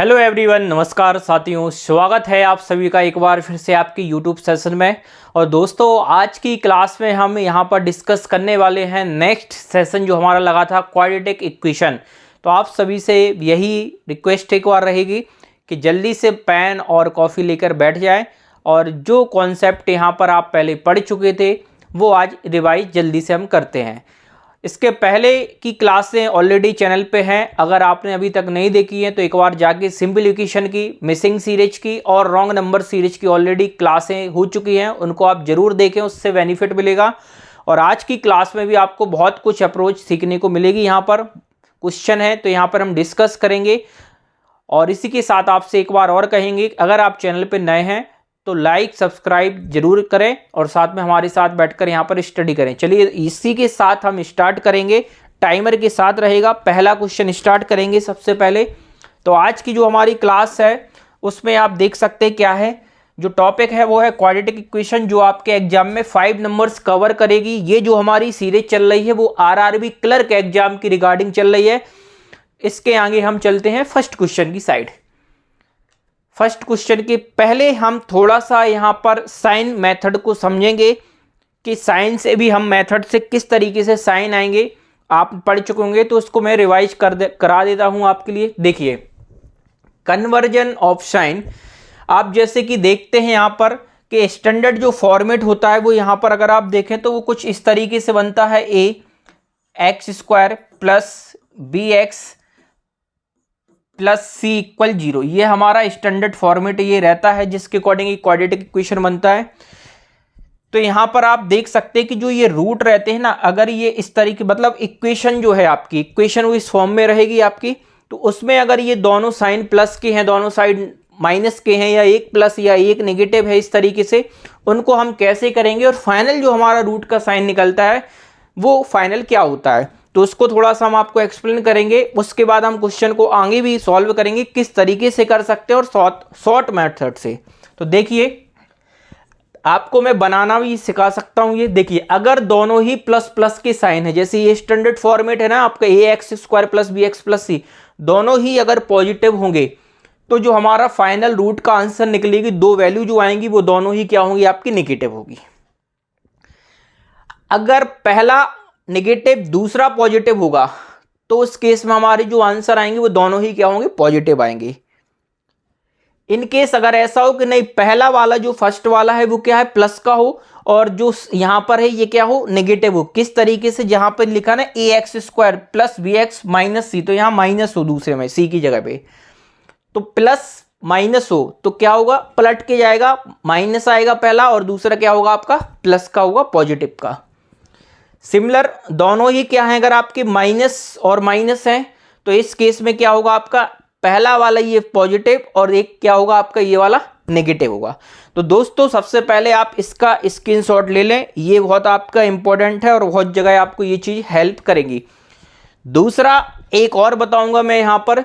Hello everyone, नमस्कार साथियों, स्वागत है आप सभी का एक बार फिर से आपके यूट्यूब सेशन में। और दोस्तों, आज की क्लास में हम यहाँ पर डिस्कस करने वाले हैं नेक्स्ट सेशन जो हमारा लगा था क्वाड्रेटिक इक्वेशन। तो आप सभी से यही रिक्वेस्ट एक बार रहेगी कि जल्दी से पेन और कॉफ़ी लेकर बैठ जाएं और जो कॉन्सेप्ट यहाँ पर आप पहले पढ़ चुके थे वो आज रिवाइज जल्दी से हम करते हैं। इसके पहले की क्लासें ऑलरेडी चैनल पे हैं, अगर आपने अभी तक नहीं देखी है तो एक बार जाके सिंपलीफिकेशन की, मिसिंग सीरीज की और रॉन्ग नंबर सीरीज की ऑलरेडी क्लासें हो चुकी हैं, उनको आप जरूर देखें, उससे बेनिफिट मिलेगा। और आज की क्लास में भी आपको बहुत कुछ अप्रोच सीखने को मिलेगी। यहाँ पर क्वेश्चन है तो यहाँ पर हम डिस्कस करेंगे। और इसी के साथ आपसे एक बार और कहेंगे, अगर आप चैनल पर नए हैं तो लाइक सब्सक्राइब जरूर करें और साथ में हमारे साथ बैठकर यहाँ पर स्टडी करें। चलिए इसी के साथ हम स्टार्ट करेंगे, टाइमर के साथ रहेगा। पहला क्वेश्चन स्टार्ट करेंगे सबसे पहले। तो आज की जो हमारी क्लास है उसमें आप देख सकते हैं क्या है, जो टॉपिक है वो है क्वाड्रेटिक इक्वेशन, जो आपके एग्जाम में 5 नंबर्स कवर करेगी। ये जो हमारी सीरीज चल रही है वो आरआरबी क्लर्क एग्जाम की रिगार्डिंग चल रही है। इसके आगे हम चलते हैं फर्स्ट क्वेश्चन की साइड। फर्स्ट क्वेश्चन के पहले हम थोड़ा सा यहाँ पर साइन मेथड को समझेंगे कि साइन से भी हम मेथड से किस तरीके से साइन आएंगे। आप पढ़ चुके होंगे तो उसको मैं रिवाइज करा देता हूँ आपके लिए। देखिए, कन्वर्जन ऑफ साइन, आप जैसे कि देखते हैं यहाँ पर कि स्टैंडर्ड जो फॉर्मेट होता है वो यहाँ पर अगर आप देखें तो वो कुछ इस तरीके से बनता है। A x square plus b x plus c equal 0, ये हमारा स्टैंडर्ड फॉर्मेट ये रहता है जिसके अकॉर्डिंग क्वाड्रेटिक इक्वेशन बनता है। तो यहाँ पर आप देख सकते हैं कि जो ये रूट रहते हैं ना, अगर ये इस तरीके, मतलब इक्वेशन जो है आपकी, इक्वेशन वो इस फॉर्म में रहेगी आपकी, तो उसमें अगर ये दोनों साइन प्लस के हैं, दोनों साइड माइनस के हैं, या एक प्लस या एक नेगेटिव है, इस तरीके से उनको हम कैसे करेंगे और फाइनल जो हमारा रूट का साइन निकलता है वो फाइनल क्या होता है, तो उसको थोड़ा सा हम आपको एक्सप्लेन करेंगे। उसके बाद हम क्वेश्चन को आगे भी सॉल्व करेंगे किस तरीके से कर सकते हैं और शॉर्ट मेथड से। तो देखिए, आपको मैं बनाना भी सिखा सकता हूं। ये देखिए, अगर दोनों ही प्लस प्लस के साइन है, जैसे ये स्टैंडर्ड फॉर्मेट है ना आपका, a x square plus b x plus c, दोनों ही अगर पॉजिटिव होंगे तो जो हमारा फाइनल रूट का आंसर निकलेगी, दो वैल्यू जो आएंगी वो दोनों ही क्या होंगी, आपकी नेगेटिव होगी। अगर पहला नेगेटिव दूसरा पॉजिटिव होगा तो उस केस में हमारे जो आंसर आएंगे वो दोनों ही क्या होंगे, पॉजिटिव आएंगे। इन केस अगर ऐसा हो कि नहीं, पहला वाला जो फर्स्ट वाला है वो क्या है, प्लस का हो, और जो यहां पर है ये क्या हो, नेगेटिव हो। किस तरीके से, जहां पर लिखा ना a x square plus b x minus c, तो यहां माइनस हो दूसरे में, सी की जगह पे, तो प्लस माइनस हो तो क्या होगा, पलट के जाएगा, माइनस आएगा पहला और दूसरा क्या होगा आपका, प्लस का होगा, पॉजिटिव का। सिमिलर दोनों ही क्या है, अगर आपके माइनस और माइनस हैं तो इस केस में क्या होगा, आपका पहला वाला ये पॉजिटिव और एक क्या होगा आपका ये वाला नेगेटिव होगा। तो दोस्तों, सबसे पहले आप इसका स्क्रीनशॉट ले लें, ये बहुत आपका इंपॉर्टेंट है और बहुत जगह आपको ये चीज हेल्प करेगी। दूसरा एक और बताऊंगा मैं यहाँ पर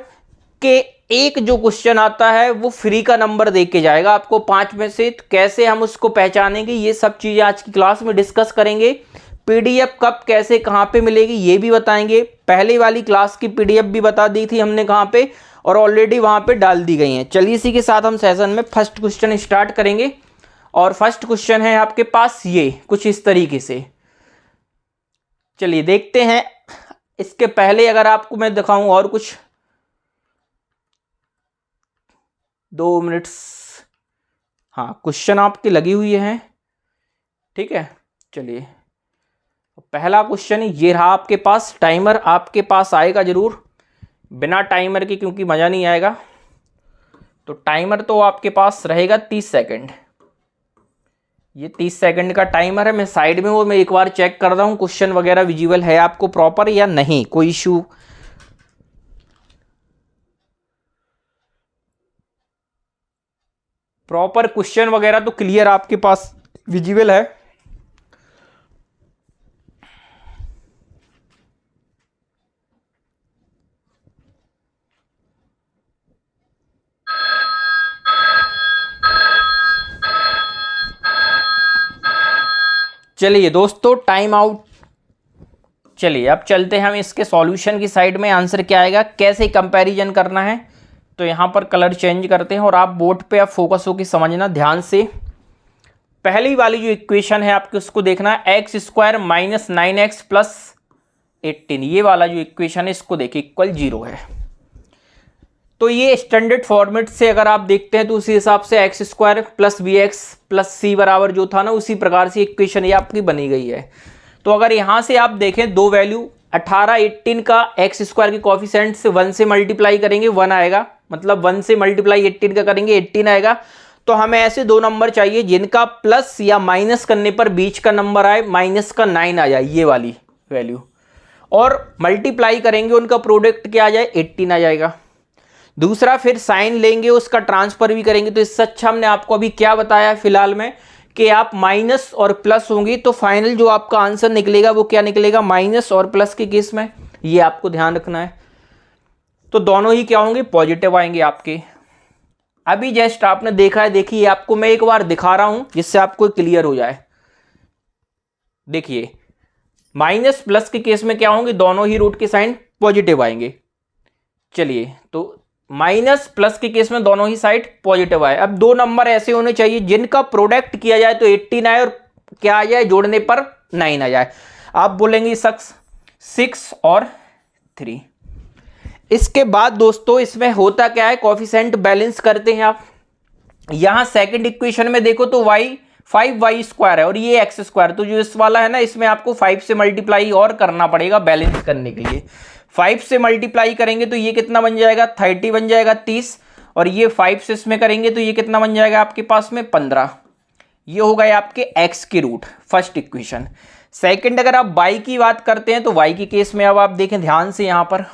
कि एक जो क्वेश्चन आता है वो फ्री का नंबर दे के जाएगा आपको 5 में से, तो कैसे हम उसको पहचानेंगे, ये सब चीजें आज की क्लास में डिस्कस करेंगे। पीडीएफ कब कैसे कहाँ पे मिलेगी ये भी बताएंगे। पहले वाली क्लास की पीडीएफ भी बता दी थी हमने कहाँ पे, और ऑलरेडी वहाँ पे डाल दी गई हैं। चलिए इसी के साथ हम सेशन में फर्स्ट क्वेश्चन स्टार्ट करेंगे। और फर्स्ट क्वेश्चन है आपके पास ये कुछ इस तरीके से, चलिए देखते हैं। इसके पहले अगर आपको मैं दिखाऊं और कुछ, 2 मिनट्स, हाँ क्वेश्चन आपकी लगी हुई है, ठीक है। चलिए पहला क्वेश्चन ये रहा आपके पास। टाइमर आपके पास आएगा जरूर, बिना टाइमर के क्योंकि मजा नहीं आएगा, तो टाइमर तो आपके पास रहेगा 30 सेकंड। ये 30 सेकंड का टाइमर है, मैं साइड में वो मैं एक बार चेक कर रहा हूँ क्वेश्चन वगैरह विजुअल है आपको प्रॉपर या नहीं, कोई इशू। प्रॉपर क्वेश्चन वगैरह तो क्लियर आपके पास विजुअल है। चलिए दोस्तों, टाइम आउट। चलिए अब चलते हैं हम इसके सॉल्यूशन की साइड में। आंसर क्या आएगा, कैसे कंपैरिजन करना है, तो यहाँ पर कलर चेंज करते हैं और आप बोर्ड पे आप फोकस होकर समझना ध्यान से। पहली वाली जो इक्वेशन है आपको उसको देखना है, x square minus 9x plus 18, ये वाला जो इक्वेशन है इसको देखिए इक्वल 0 है। तो ये स्टैंडर्ड फॉर्मेट से अगर आप देखते हैं तो उसी हिसाब से x square plus b x plus c बराबर जो था ना, उसी प्रकार से इक्वेशन ये आपकी बनी गई है। तो अगर यहाँ से आप देखें दो वैल्यू 18 18 का एक्स स्क्वायर के कोफिशिएंट से 1 से मल्टीप्लाई करेंगे 1 आएगा, मतलब 1 से मल्टीप्लाई 18 का करेंगे 18 आएगा। तो हमें ऐसे दो नंबर चाहिए जिनका प्लस या माइनस करने पर बीच का नंबर आए माइनस का 9 आ जाए, ये वाली वैल्यू, और मल्टीप्लाई करेंगे उनका प्रोडक्ट क्या आ जाए 18 आ जाएगा। दूसरा फिर साइन लेंगे उसका ट्रांसफर भी करेंगे। तो इससे अच्छा हमने आपको अभी क्या बताया फिलहाल में कि आप माइनस और प्लस होंगी तो फाइनल जो आपका आंसर निकलेगा वो क्या निकलेगा, माइनस और प्लस के केस में, ये आपको ध्यान रखना है। तो दोनों ही क्या होंगे, पॉजिटिव आएंगे आपके। अभी जस्ट आपने देखा है, देखिए आपको मैं एक बार दिखा रहा हूं जिससे आपको क्लियर हो जाए। देखिए माइनस प्लस के केस में क्या होंगे, दोनों ही रूट के साइन पॉजिटिव आएंगे। चलिए तो माइनस प्लस के केस में दोनों ही साइड पॉजिटिव आए। अब दो नंबर ऐसे होने चाहिए जिनका प्रोडक्ट किया जाए तो 18 आए और क्या आ जाए, जोड़ने पर 9 आ जाए। आप बोलेंगे शख्स 6 और 3। इसके बाद दोस्तों इसमें होता क्या है, कोफिशिएंट बैलेंस करते हैं आप। यहां सेकंड इक्वेशन में देखो तो y 5y स्क्वायर है और ये x स्क्वायर, तो जो इस वाला है ना इसमें आपको 5 से मल्टीप्लाई और करना पड़ेगा बैलेंस करने के लिए। 5 से मल्टीप्लाई करेंगे तो ये कितना बन जाएगा, 30 बन जाएगा 30, और ये 5 से इसमें करेंगे तो ये कितना बन जाएगा आपके पास में 15। ये हो गए आपके x के रूट, फर्स्ट इक्वेशन। सेकंड अगर आप y की बात करते हैं तो y के केस में अब आप देखें ध्यान से, यहां पर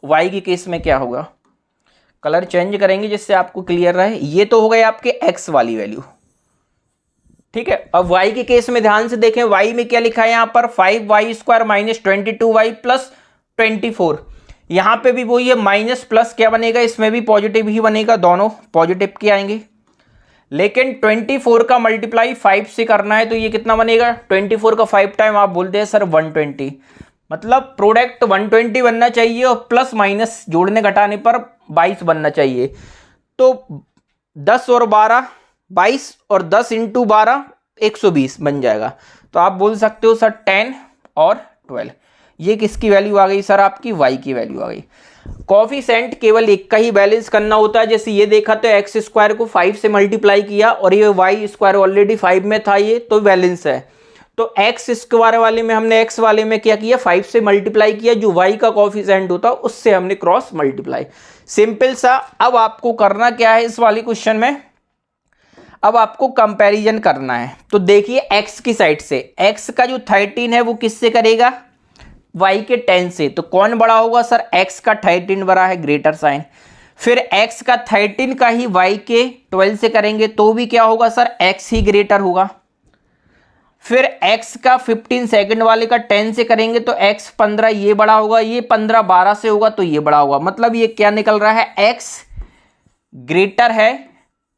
y के केस में क्या होगा, कलर चेंज करेंगे जिससे आपको क्लियर रहे। ये तो हो गए आपके x वाली वैल्यू, ठीक है। अब y के केस में ध्यान से देखें, y में क्या लिखा है यहां पर, 5y square minus 22y plus 24। यहां पे भी वही है, माइनस प्लस क्या बनेगा, इसमें भी पॉजिटिव ही बनेगा, दोनों पॉजिटिव के आएंगे। लेकिन 24 का मल्टीप्लाई 5 से करना है तो ये कितना बनेगा, 24 का 5 टाइम आप बोलते हैं सर 120, मतलब प्रोडक्ट 120 बनना चाहिए और प्लस माइनस जोड़ने घटाने पर 22 बनना चाहिए। तो 10 और 12 22 और 10 इंटू 12 120 बन जाएगा। तो आप बोल सकते हो सर 10 और 12। ये किसकी वैल्यू आ गई सर, आपकी y की वैल्यू आ गई। कोफिशिएंट केवल एक का ही बैलेंस करना होता है। जैसे ये देखा तो एक्स स्क्वायर को 5 से मल्टीप्लाई किया और ये y स्क्वायर ऑलरेडी 5 में था, ये तो बैलेंस है। तो एक्स स्क्वायर वाले में हमने एक्स वाले में क्या किया, 5 से मल्टीप्लाई किया, जो y का कोफिशिएंट होता है उससे हमने क्रॉस मल्टीप्लाई, सिंपल सा। अब आपको करना क्या है इस वाली क्वेश्चन में, अब आपको कंपैरिजन करना है। तो देखिए x की साइड से x का जो 13 है वो किससे करेगा, y के 10 से। तो कौन बड़ा होगा सर, x का 13 बड़ा है, ग्रेटर साइन। फिर x का 13 का ही y के 12 से करेंगे तो भी क्या होगा सर, x ही ग्रेटर होगा। फिर x का 15 सेकंड वाले का 10 से करेंगे तो x 15 ये बड़ा होगा, ये 15 12 से होगा तो ये बड़ा होगा। मतलब ये क्या निकल रहा है, x ग्रेटर है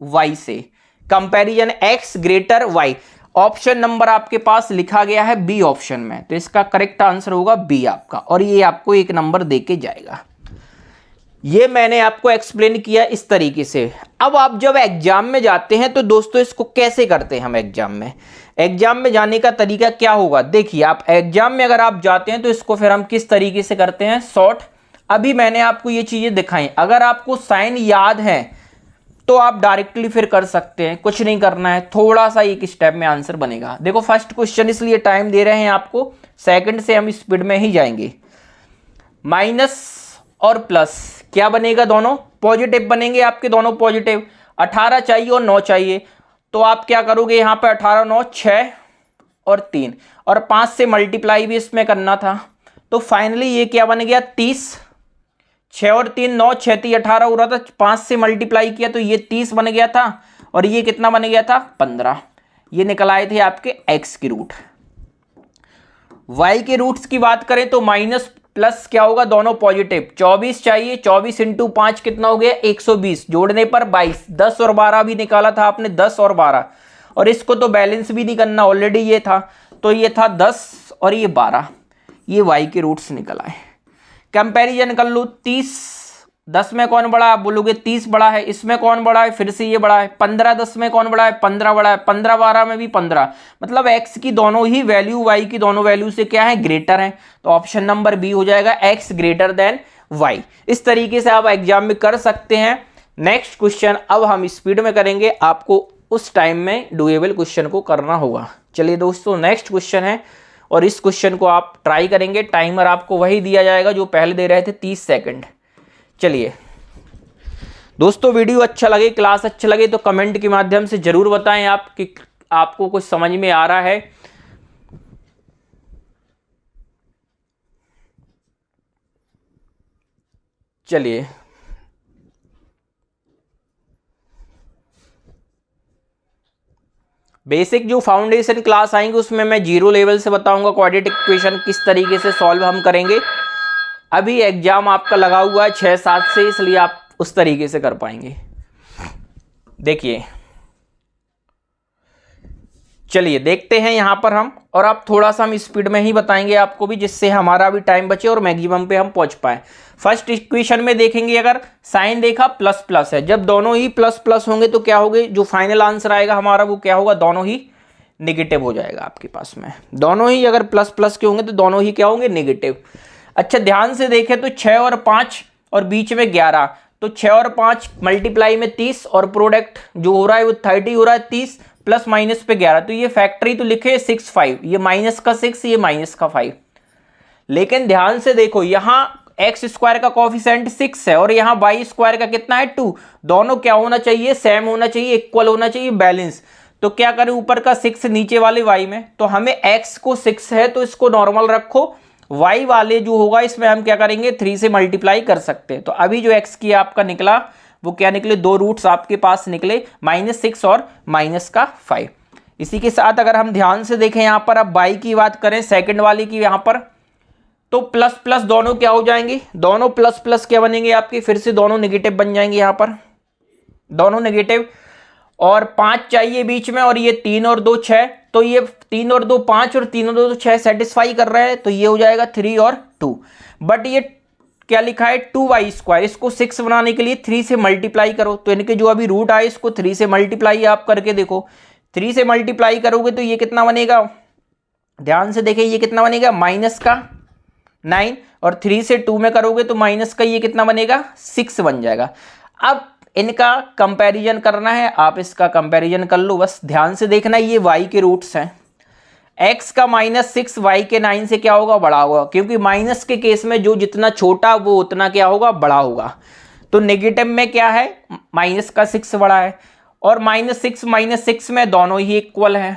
y से, comparison x greater y। Option number आपके पास लिखा गया है बी ऑप्शन में, तो इसका करेक्ट आंसर होगा बी आपका, और ये आपको एक नंबर देके जाएगा। ये मैंने आपको एक्सप्लेन किया इस तरीके से। अब आप जब एग्जाम में जाते हैं तो दोस्तों इसको कैसे करते हैं हम एग्जाम में, एग्जाम में जाने का तरीका क्या होगा, देखिए आप एग्जाम में अगर आप जाते हैं तो इसको फिर हम किस तरीके से करते हैं, शॉर्ट। अभी मैंने आपको ये चीजें दिखाई, अगर आपको साइन याद है तो आप डायरेक्टली फिर कर सकते हैं, कुछ नहीं करना है, थोड़ा सा एक स्टेप में आंसर बनेगा। देखो फर्स्ट क्वेश्चन इसलिए टाइम दे रहे हैं आपको, सेकंड से हम स्पीड में ही जाएंगे। माइनस और प्लस क्या बनेगा, दोनों पॉजिटिव बनेंगे आपके, दोनों पॉजिटिव। 18 चाहिए और 9 चाहिए, तो आप क्या करोगे, यहाँ पे 18 9 6 और 3 और 5 से मल्टीप्लाई भी इसमें करना था। तो फाइनली ये क्या बन गया, 30। 6 और 3 9, 6 3 18 हो रहा था, 5 से मल्टीप्लाई किया तो ये 30 बन गया था, और ये कितना बन गया था 15। ये निकल आए थे आपके x के रूट। y के रूट्स की बात करें तो माइनस प्लस क्या होगा, दोनों पॉजिटिव। 24 चाहिए, 24 इंटू 5 कितना हो गया 120, जोड़ने पर 22। 10 और 12 भी निकाला था आपने, 10 और 12, और इसको तो बैलेंस भी नहीं करना, ऑलरेडी ये था, तो ये था 10 और ये 12, ये y के रूट्स निकल आए। कंपैरिजन कर लो, 30 10 में कौन बड़ा है? आप बोलोगे 30 बड़ा है। इसमें कौन बड़ा है? फिर से ये बड़ा है। 15 10 में कौन बड़ा है? 15 बड़ा है। 15 12 में भी 15, मतलब x की दोनों ही वैल्यू y की दोनों वैल्यू से क्या है? ग्रेटर है। तो ऑप्शन नंबर बी हो जाएगा, x ग्रेटर देन y। इस तरीके से आप एग्जाम में कर सकते हैं। नेक्स्ट क्वेश्चन अब हम स्पीड में करेंगे, आपको उस टाइम में डुएबल क्वेश्चन को करना होगा। चलिए दोस्तों, नेक्स्ट क्वेश्चन है और इस क्वेश्चन को आप ट्राई करेंगे। टाइमर आपको वही दिया जाएगा जो पहले दे रहे थे, 30 सेकंड। चलिए दोस्तों, वीडियो अच्छा लगे, क्लास अच्छा लगे तो कमेंट के माध्यम से जरूर बताएं आप कि आपको कुछ समझ में आ रहा है। चलिए बेसिक जो फाउंडेशन क्लास आएंगे उसमें मैं जीरो लेवल से बताऊंगा क्वाड्रेटिक इक्वेशन किस तरीके से सॉल्व हम करेंगे। अभी एग्जाम आपका लगा हुआ है 6-7 से, इसलिए आप उस तरीके से कर पाएंगे। देखिए, चलिए देखते हैं यहां पर हम, और आप थोड़ा सा हम स्पीड में ही बताएंगे आपको भी, जिससे हमारा भी टाइम बचे और मैक्सिमम पे हम पहुंच पाए। फर्स्ट इक्वेशन में देखेंगे, अगर साइन देखा प्लस प्लस है, जब दोनों ही प्लस प्लस होंगे तो क्या होंगे? जो फाइनल आंसर आएगा हमारा वो क्या होगा? दोनों ही नेगेटिव हो जाएगा आपके पास में। दोनों ही अगर प्लस प्लस के होंगे तो दोनों ही क्या होंगे? नेगेटिव। अच्छा, ध्यान से देखें तो 6 और 5 और बीच में 11, तो 6 और 5 मल्टीप्लाई में 30 और प्रोडक्ट जो हो रहा है वो 30 हो रहा है। 30 प्लस माइनस पे 11, तो ये फैक्टरी तो लिखे 6 5, ये माइनस का 6, ये माइनस का 5। लेकिन ध्यान से देखो, यहां एक्स स्क्वायर का कोफिशिएंट 6 है और यहां वाई स्क्वायर का कितना है? 2। दोनों क्या होना चाहिए? सेम होना चाहिए, इक्वल होना चाहिए, बैलेंस। तो क्या करें? ऊपर का 6 नीचे वाले y में, तो हमें x को 6 है तो इसको नॉर्मल रखो, y वाले जो होगा इसमें हम क्या करेंगे? 3 से मल्टीप्लाई कर सकते हैं। तो अभी जो x की आपका निकला वो क्या निकले? 2 रूट्स आपके पास निकले, -6 और -5। इसी के साथ अगर हम ध्यान से देखें यहां पर, अब y की बात करें सेकंड वाली की यहां पर, तो प्लस प्लस दोनों क्या हो जाएंगे? दोनों प्लस प्लस क्या बनेंगे आपके? फिर से दोनों नेगेटिव बन जाएंगे यहां पर, दोनों नेगेटिव। और 5 चाहिए बीच में, और ये 3 और 2 6, तो ये 3 और 2 5 और 3 और 2 6 सेटिस्फाई कर रहे हैं, तो ये हो जाएगा 3 और 2। बट ये क्या लिखा है? 2y स्क्वायर, इसको 6 बनाने के लिए 3 से मल्टीप्लाई करो, तो इनके जो अभी रूट आए इसको 3 से मल्टीप्लाई आप करके देखो। 3 से मल्टीप्लाई करोगे तो ये कितना बनेगा? ध्यान से देखिए, ये कितना बनेगा? -9, और 3 से 2 में करोगे तो माइनस का ये कितना बनेगा? 6 बन जाएगा। अब इनका कंपैरिजन करना है, आप इसका कंपैरिजन कर लो, बस ध्यान से देखना, ये y के रूट्स हैं। x का -6 y के 9 से क्या होगा? बड़ा होगा, क्योंकि माइनस के केस में जो जितना छोटा वो उतना क्या होगा? बड़ा होगा। तो नेगेटिव में क्या है? माइनस का 6 बड़ा है, और -6 में दोनों ही इक्वल है।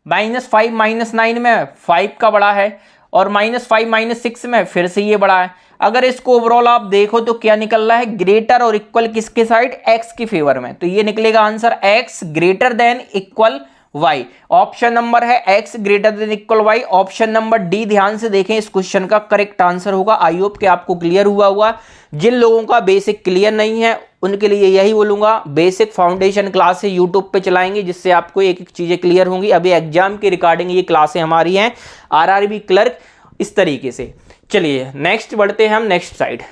-5 -9 में 5 का बड़ा है, और -5 -6 में फिर से ये बड़ा है। अगर इसको ओवरऑल आप देखो तो क्या निकल रहा है? ग्रेटर और इक्वल किसके साइड? x के फेवर में। तो ये निकलेगा answer x greater than equal y। Option number है x greater than equal y। Option number D ध्यान से देखें, इस क्वेश्चन का करेक्ट आंसर होगा। आई होप कि आपको क्लियर हुआ होगा। जिन लोगों का बेसिक क्लियर नहीं है उनके लिए यही बोलूंगा, बेसिक फाउंडेशन क्लासेस यूट्यूब पे चलाएंगे, जिससे आपको एक एक चीजें क्लियर होंगी। अभी एग्जाम के रिगार्डिंग ये क्लासें हमारी हैं, RRB क्लर्क, इस तरीके से। चलिए नेक्स्ट बढ़ते हैं हम, नेक्स्ट साइड।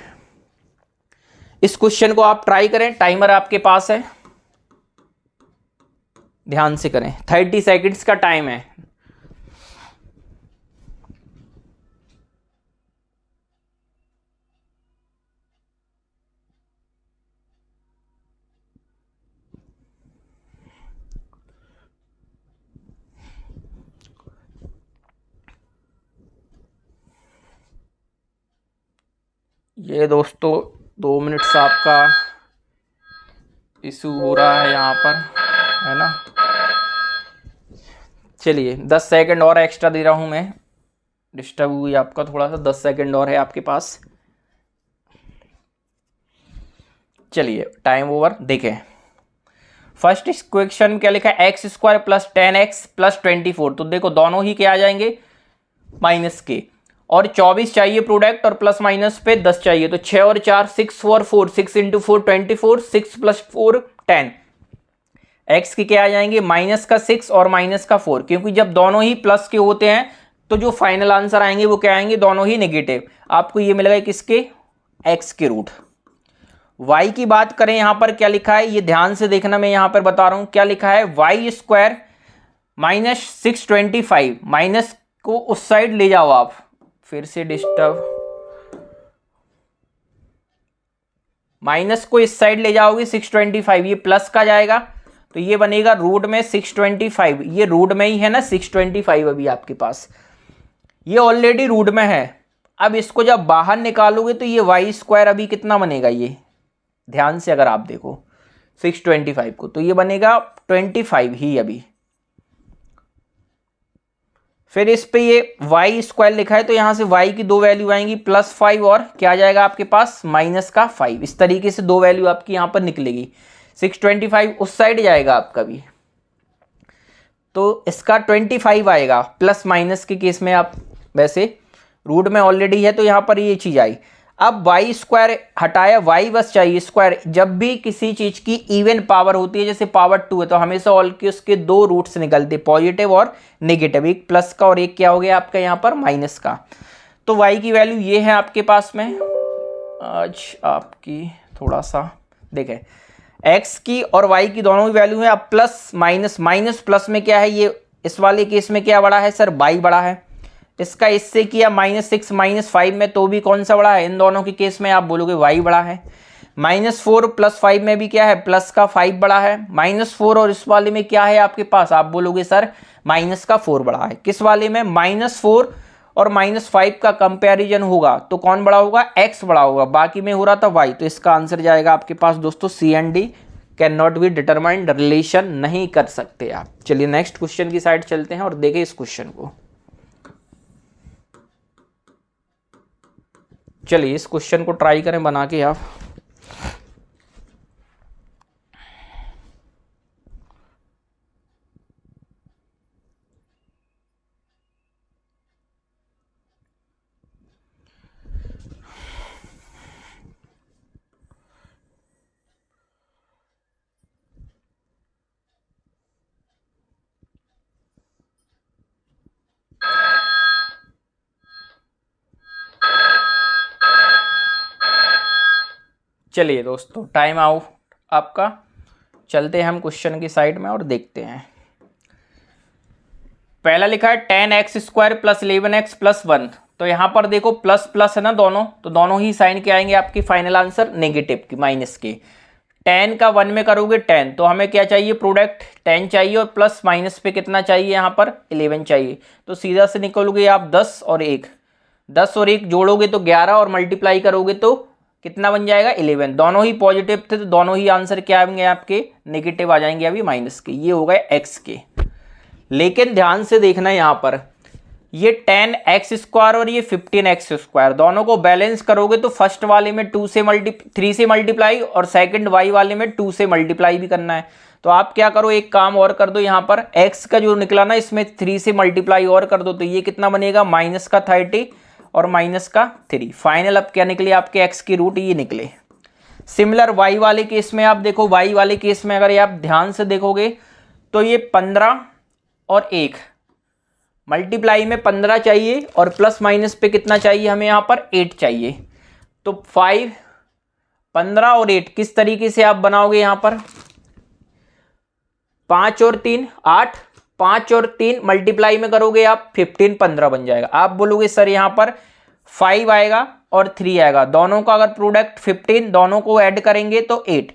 इस क्वेश्चन को आप ट्राई करें, टाइमर आपके पास है, ध्यान से करें, 30 सेकंड्स का टाइम है। ये दोस्तों 2 मिनट से आपका इशू हो रहा है यहाँ पर, है ना। चलिए 10 सेकंड और एक्स्ट्रा दे रहा हूँ मैं, डिस्टर्ब हुई आपका थोड़ा सा, 10 सेकंड और है आपके पास। चलिए टाइम ओवर। देखें फर्स्ट इक्वेशन क्या लिखा है? X square plus 10x plus 24। तो देखो दोनों ही क्या आ जाएंगे? माइनस के, और 24 चाहिए प्रोडक्ट, और प्लस माइनस पे 10 चाहिए, तो 6 और 4 6 और 4 6 इंटू 4 24, 6 प्लस 4 10। एक्स के क्या आ जाएंगे? माइनस का 6 और माइनस का 4, क्योंकि जब दोनों ही प्लस के होते हैं तो जो फाइनल आंसर आएंगे वो क्या आएंगे? दोनों ही नेगेटिव। आपको ये मिलेगा किसके? एक्स के रूट। y की बात करें यहाँ पर क्या लिखा है, ये ध्यान से देखना, मैं यहाँ पर बता रहा हूँ क्या लिखा है, वाई स्क्वायर माइनस 625, माइनस को उस साइड ले जाओ आप, फिर से डिस्टर्ब, माइनस को इस साइड ले जाओगे 625, ये प्लस का जाएगा तो ये बनेगा रूट में 625, ये रूट में ही है ना 625 अभी आपके पास, ये ऑलरेडी रूट में है। अब इसको जब बाहर निकालोगे तो ये वाई स्क्वायर अभी कितना बनेगा, ये ध्यान से अगर आप देखो 625 को, तो ये बनेगा 25 ही अभी। फिर इस पे ये वाई स्क्वायर लिखा है तो यहां से वाई की दो वैल्यू आएंगी, +5 और क्या आ जाएगा आपके पास -5। इस तरीके से दो वैल्यू आपकी यहां पर निकलेगी। 625 उस साइड जाएगा आपका भी, तो इसका 25 आएगा, प्लस माइनस के केस में आप वैसे रूट में ऑलरेडी है तो यहां पर ये चीज आई। अब वाई स्क्वायर हटाया, वाई बस चाहिए स्क्वायर। जब भी किसी चीज की इवन पावर होती है, जैसे पावर 2 है, तो हमेशा ऑल के उसके दो रूट्स निकलते, पॉजिटिव और नेगेटिव, एक प्लस का और एक क्या हो गया आपका यहाँ पर माइनस का। तो वाई की वैल्यू ये है आपके पास में, आज आपकी थोड़ा सा देखें, एक्स की और वाई की दोनों की वैल्यू है। अब प्लस माइनस, माइनस प्लस में क्या है, ये इस वाले केस में क्या बड़ा है सर, वाई बड़ा है। इसका इससे किया -6 -5 में, तो भी कौन सा बड़ा है, इन दोनों के केस में आप बोलोगे वाई बड़ा है। -4 + 5 में भी क्या है, प्लस का 5 बड़ा है। -4 और इस वाले में क्या है आपके पास, आप बोलोगे सर माइनस का 4 बड़ा है। किस वाले में, -4 और -5 का कंपैरिजन होगा तो कौन बड़ा होगा, एक्स बड़ा होगा, बाकी में हो रहा था वाई। तो इसका आंसर जाएगा आपके पास दोस्तों C and D, can not be determined, relation नहीं कर सकते आप। चलिए नेक्स्ट क्वेश्चन की साइड चलते हैं और देखें इस क्वेश्चन को। चलिए इस क्वेश्चन को ट्राई करें बना के आप। चलिए दोस्तों टाइम आउट आपका, चलते हैं हम क्वेश्चन की साइड में और देखते हैं। पहला लिखा है 10x² + 11x + 1, तो यहां पर देखो प्लस प्लस है ना दोनों, तो दोनों ही साइन के आएंगे आपकी फाइनल आंसर नेगेटिव की, माइनस के। 10 का 1 में करोगे 10, तो हमें क्या चाहिए, प्रोडक्ट 10 चाहिए और प्लस माइनस पे कितना चाहिए यहाँ पर 11 चाहिए। तो सीधा से निकलोगे आप 10 और 1, 10 और 1 जोड़ोगे तो 11 और मल्टीप्लाई करोगे तो कितना बन जाएगा 11। दोनों ही पॉजिटिव थे तो दोनों ही आंसर क्या आएंगे आपके नेगेटिव आ जाएंगे अभी माइनस के। ये हो गए एक्स के। लेकिन ध्यान से देखना यहाँ पर ये 10x² और ये 15x² दोनों को बैलेंस करोगे तो फर्स्ट वाले में 3 से मल्टीप्लाई और सेकंड y वाले में 2 से मल्टीप्लाई भी करना है। तो आप क्या करो, एक काम और कर दो, यहाँ पर x का जो निकला ना इसमें 3 से मल्टीप्लाई और कर दो, तो ये कितना बनेगा -30 और -3। फाइनल अब क्या निकले आपके x की रूट ये निकले। सिमिलर y वाले केस में आप देखो, y वाले केस में अगर ये आप ध्यान से देखोगे तो ये 15 और 1 मल्टीप्लाई में 15 चाहिए और प्लस माइनस पे कितना चाहिए हमें यहाँ पर 8 चाहिए। तो 5, 15 और 8 किस तरीके से आप बनाओगे यहाँ पर, 5 और 3 8, 5 और 3 मल्टीप्लाई में करोगे आप 15 15 बन जाएगा। आप बोलोगे सर यहाँ पर 5 आएगा और 3 आएगा, दोनों का अगर प्रोडक्ट 15, दोनों को ऐड करेंगे तो 8,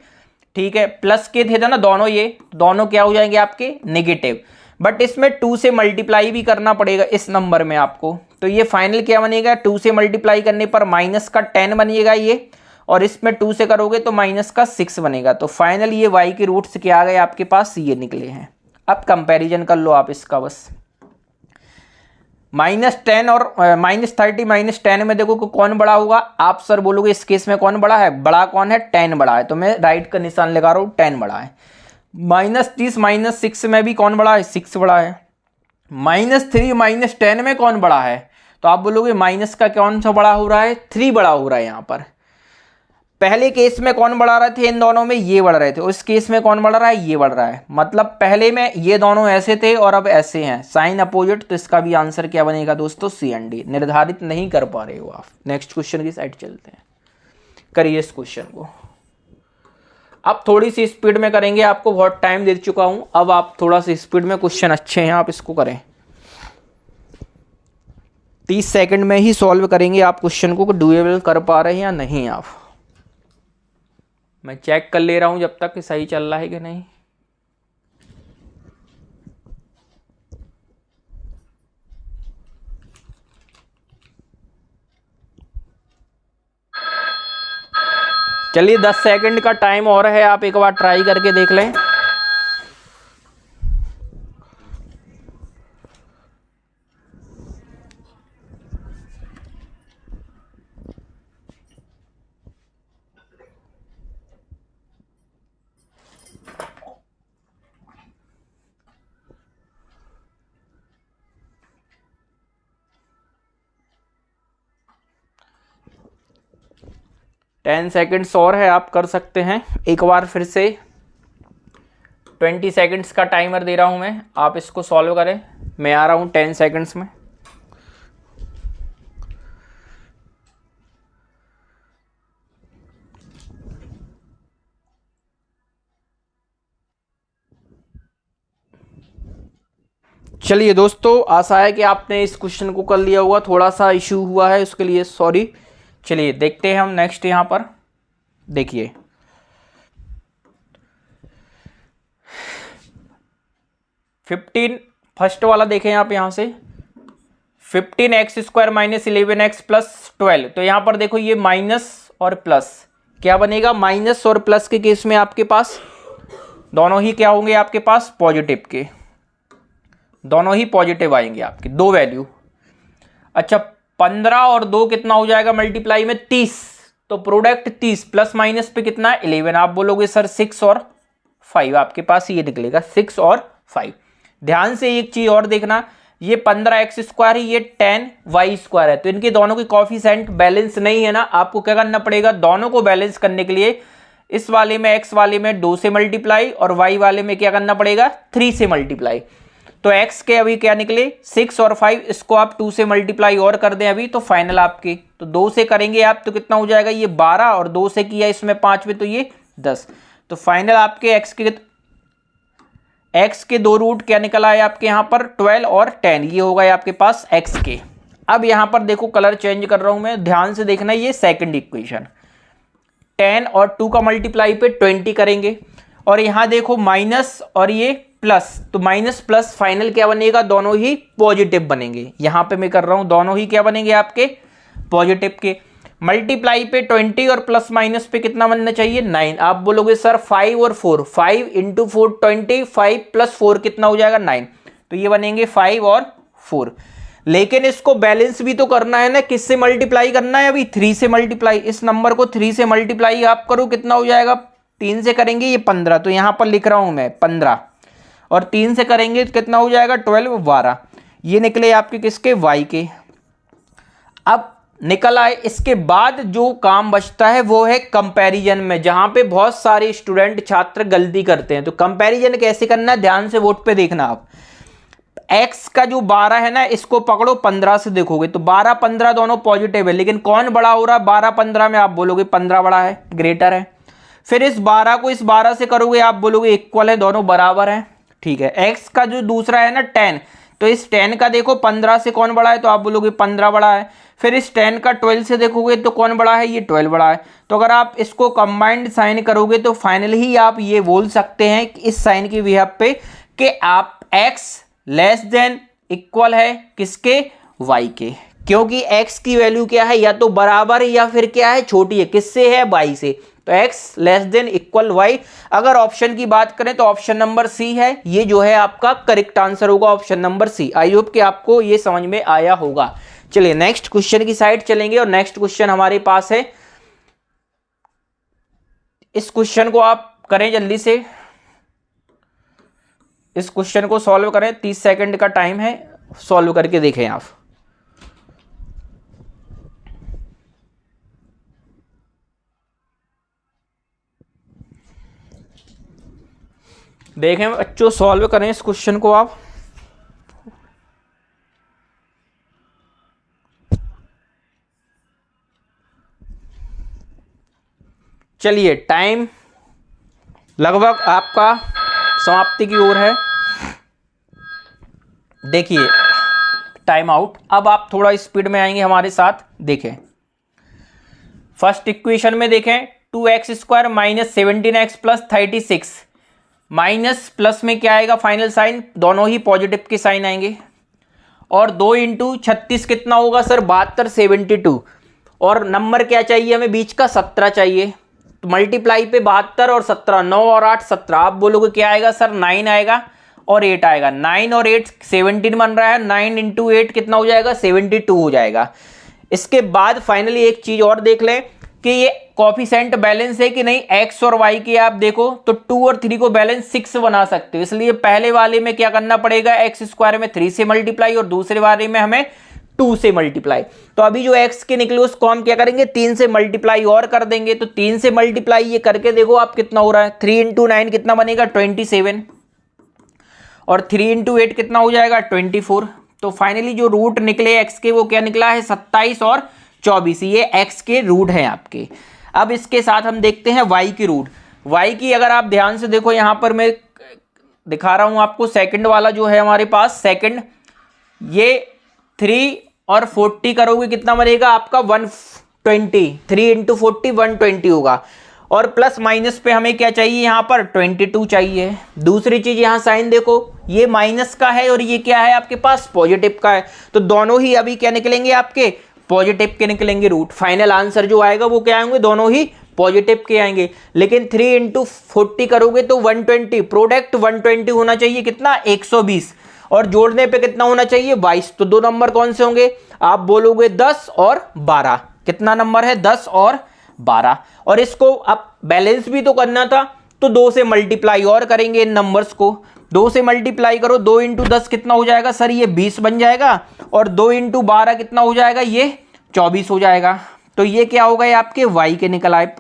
ठीक है। प्लस के थे ना दोनों, ये दोनों क्या हो जाएंगे आपके नेगेटिव, बट इसमें 2 से मल्टीप्लाई भी करना पड़ेगा इस नंबर में आपको। तो ये फाइनल क्या बनेगा, 2 से मल्टीप्लाई करने पर -10 बनेगा ये, और इसमें 2 से करोगे तो -6 बनेगा। तो फाइनल ये y के रूट्स क्या आ गए आपके पास, ये निकले हैं। अब कंपैरिजन कर लो आप इसका बस, -10 और -30 -10 में देखो कौन बड़ा होगा। आप सर बोलोगे इस केस में कौन बड़ा है, बड़ा कौन है, 10 बड़ा है, तो मैं राइट का निशान लगा रहा हूँ, 10 बड़ा है। -30 -6 में भी कौन बड़ा है, 6 बड़ा है। -3 -10 में कौन बड़ा है, तो आप बोलोगे माइनस का कौन सा बड़ा हो रहा है, 3 बड़ा हो रहा है। यहाँ पर पहले केस में कौन बढ़ा रहे थे, इन दोनों में ये बढ़ रहे थे, उस केस में कौन बढ़ रहा है, ये बढ़ रहा है। मतलब पहले में ये दोनों ऐसे थे और अब ऐसे हैं, साइन अपोजिट। तो इसका भी आंसर क्या बनेगा दोस्तों, सी एंड डी। निर्धारित नहीं कर पा रहे हो आप। नेक्स्ट क्वेश्चन की साइड चलते हैं, करिए इस क्वेश्चन को। अब थोड़ी सी स्पीड में करेंगे, आपको बहुत टाइम दे चुका हूं, अब आप थोड़ा सी स्पीड में, क्वेश्चन अच्छे हैं, आप इसको करें। 30 सेकंड में ही सॉल्व करेंगे आप क्वेश्चन को, डुएबल कर पा रहे हैं या नहीं आप। मैं चेक कर ले रहा हूं जब तक कि सही चल रहा है कि नहीं। चलिए 10 सेकंड का टाइम और है, आप एक बार ट्राई करके देख लें। टेन सेकेंड्स और है, आप कर सकते हैं एक बार फिर से। 20 सेकेंड्स का टाइमर दे रहा हूं मैं, आप इसको सॉल्व करें। मैं आ रहा हूं 10 सेकेंड्स में। चलिए दोस्तों, आशा है कि आपने इस क्वेश्चन को कर लिया होगा, थोड़ा सा इश्यू हुआ है उसके लिए सॉरी। चलिए देखते हैं हम नेक्स्ट। यहां पर देखिए 15 फर्स्ट वाला देखें आप यहां से, 15x² माइनस 11x प्लस 12। तो यहां पर देखो ये माइनस और प्लस, क्या बनेगा, माइनस और प्लस के केस में आपके पास दोनों ही क्या होंगे, आपके पास पॉजिटिव के, दोनों ही पॉजिटिव आएंगे आपके, दो वैल्यू। अच्छा 15 और 2 कितना हो जाएगा मल्टीप्लाई में, 30। तो प्रोडक्ट 30 प्लस माइनस पे कितना है 11। आप बोलोगे सर 6 और 5, आपके पास ये निकलेगा 6 और 5। ध्यान से एक चीज और देखना, ये 15x² है, ये 10y² है, तो इनके दोनों के कॉफिशेंट बैलेंस नहीं है ना। आपको क्या करना पड़ेगा, दोनों को बैलेंस करने के लिए इस वाले में, x वाले में 2 से मल्टीप्लाई और y वाले में क्या करना पड़ेगा 3 से मल्टीप्लाई। तो x के अभी क्या निकले 6 और 5, इसको आप 2 से मल्टीप्लाई और कर दें अभी, तो फाइनल आपके, तो 2 से करेंगे आप तो कितना हो जाएगा, ये 12 और 2 से किया इसमें 5 में, तो ये 10। तो फाइनल आपके x के दो रूट क्या निकल आए आपके यहाँ पर 12 और 10, ये हो गए आपके पास x के। अब यहाँ पर देखो कलर चेंज कर रहा हूं मैं, ध्यान से देखना, ये सेकंड इक्वेशन 10 और 2 का मल्टीप्लाई पे 20 करेंगे, और यहां देखो माइनस और ये प्लस, तो माइनस प्लस फाइनल क्या बनेगा, दोनों ही पॉजिटिव बनेंगे। यहां पे मैं कर रहा हूं दोनों ही क्या बनेंगे आपके पॉजिटिव के। मल्टीप्लाई पे 20 और प्लस माइनस पे कितना बनना चाहिए 9। आप बोलोगे सर 5 और 4, 5 इंटू 4 20, 5 प्लस 4 कितना हो जाएगा 9, तो ये बनेंगे 5 और 4। लेकिन इसको बैलेंस भी तो करना है ना, किससे मल्टीप्लाई करना है अभी 3 से मल्टीप्लाई। इस नंबर को 3 से मल्टीप्लाई आप करो, कितना हो जाएगा, 3 से करेंगे ये 15, तो यहां पर लिख रहा हूं मैं 15, और 3 से करेंगे तो कितना हो जाएगा 12, 12। ये निकले आपके किसके y के। अब निकल आए, इसके बाद जो काम बचता है वो है कंपैरिजन में, जहां पे बहुत सारे स्टूडेंट छात्र गलती करते हैं। तो कंपैरिजन कैसे करना है, ध्यान से बोर्ड पे देखना आप। x का जो 12 है ना, इसको पकड़ो 15 से देखोगे तो 12 15 दोनों पॉजिटिव है, लेकिन कौन बड़ा हो रहा है 12 15 में, आप बोलोगे 15 बड़ा है, ग्रेटर है। फिर इस 12 को इस 12 से करोगे, आप बोलोगे इक्वल है, दोनों बराबर है, ठीक है। x का जो दूसरा है ना 10, तो इस 10 का देखो 15 से कौन बड़ा है, तो आप बोलोगे 15 बड़ा है। फिर इस 10 का 12 से देखोगे तो कौन बड़ा है, ये 12 बड़ा है। तो अगर आप इसको कंबाइंड साइन करोगे तो फाइनली ही आप ये बोल सकते हैं कि इस साइन की बिहाफ पे कि आप x लेस देन इक्वल है किसके, y के, क्योंकि x की वैल्यू क्या है, या तो बराबर या फिर क्या है छोटी है, किससे है y से। तो x less than equal y। अगर ऑप्शन की बात करें तो ऑप्शन नंबर सी है, ये जो है आपका करेक्ट आंसर होगा, option number C. I hope कि आपको ये समझ में आया होगा। चलिए नेक्स्ट क्वेश्चन की साइड चलेंगे, और नेक्स्ट क्वेश्चन हमारे पास है, इस क्वेश्चन को आप करें जल्दी से, इस क्वेश्चन को सॉल्व करें, 30 सेकंड का टाइम है, सॉल्व करके देखें आप। देखें बच्चों, सॉल्व करें इस क्वेश्चन को आप। चलिए टाइम लगभग आपका समाप्ति की ओर है। देखिए टाइम आउट। अब आप थोड़ा स्पीड में आएंगे हमारे साथ। देखें फर्स्ट इक्वेशन में देखें 2x² minus 17x plus 36 minus plus में क्या आएगा फाइनल साइन, दोनों ही पॉजिटिव के साइन आएंगे। और 2 इंटू 36 कितना होगा सर 72 72। और नंबर क्या चाहिए हमें बीच का 17 चाहिए। तो मल्टीप्लाई पे 72 और 17 9 और 8 17। आप बोलोगे क्या आएगा सर 9 आएगा और 8 आएगा। 9 और 8 17 बन रहा है। 9 इंटू 8 कितना हो जाएगा 72 हो जाएगा। इसके बाद फाइनली एक चीज और देख लें कि ये कोफिशिएंट बैलेंस है कि नहीं। x और y की आप देखो तो 2 और 3 को बैलेंस 6 बना सकते हो। इसलिए पहले वाले में क्या करना पड़ेगा x² में 3 से मल्टीप्लाई और दूसरे वाले में हमें 2 से मल्टीप्लाई। तो अभी जो x के निकले उसको हम क्या करेंगे 3 से मल्टीप्लाई और कर देंगे। तो 3 से मल्टीप्लाई ये करके देखो आप कितना हो रहा है। 3 इंटू 9 कितना बनेगा 27 और 3 इंटू 8 कितना हो जाएगा 24। तो फाइनली जो रूट निकले x के वो क्या निकला है 27 और 24। ये x के रूट हैं आपके। अब इसके साथ हम देखते हैं y की रूट। y की अगर आप ध्यान से देखो यहां पर मैं दिखा रहा हूं आपको सेकंड वाला जो है हमारे पास सेकंड, ये 3 और 40 करोगे कितना बनेगा आपका 120। 3 इंटू 40 120 होगा। और प्लस माइनस पे हमें क्या चाहिए यहाँ पर 22 चाहिए। दूसरी चीज यहाँ साइन देखो ये माइनस का है और ये क्या है आपके पास पॉजिटिव का है। तो दोनों ही अभी क्या निकलेंगे आपके पॉजिटिव के निकलेंगे रूट। फाइनल आंसर जो आएगा वो क्या आएंगे दोनों ही पॉजिटिव के आएंगे। लेकिन 3 इंटू 40 करोगे तो 120, प्रोडक्ट 120 होना चाहिए कितना 120 और जोड़ने पे कितना होना चाहिए 22। तो दो नंबर कौन से होंगे आप बोलोगे 10 और 12। कितना नंबर है 10 और 12। और इसको अब बैलेंस भी तो करना था तो 2 से मल्टीप्लाई और करेंगे इन नंबर्स को। 2 से मल्टीप्लाई करो 2 इंटू 10 कितना हो जाएगा सर ये 20 बन जाएगा और 2 इंटू 12 कितना हो जाएगा ये 24 हो जाएगा। तो ये क्या होगा ये आपके y के निकल आए।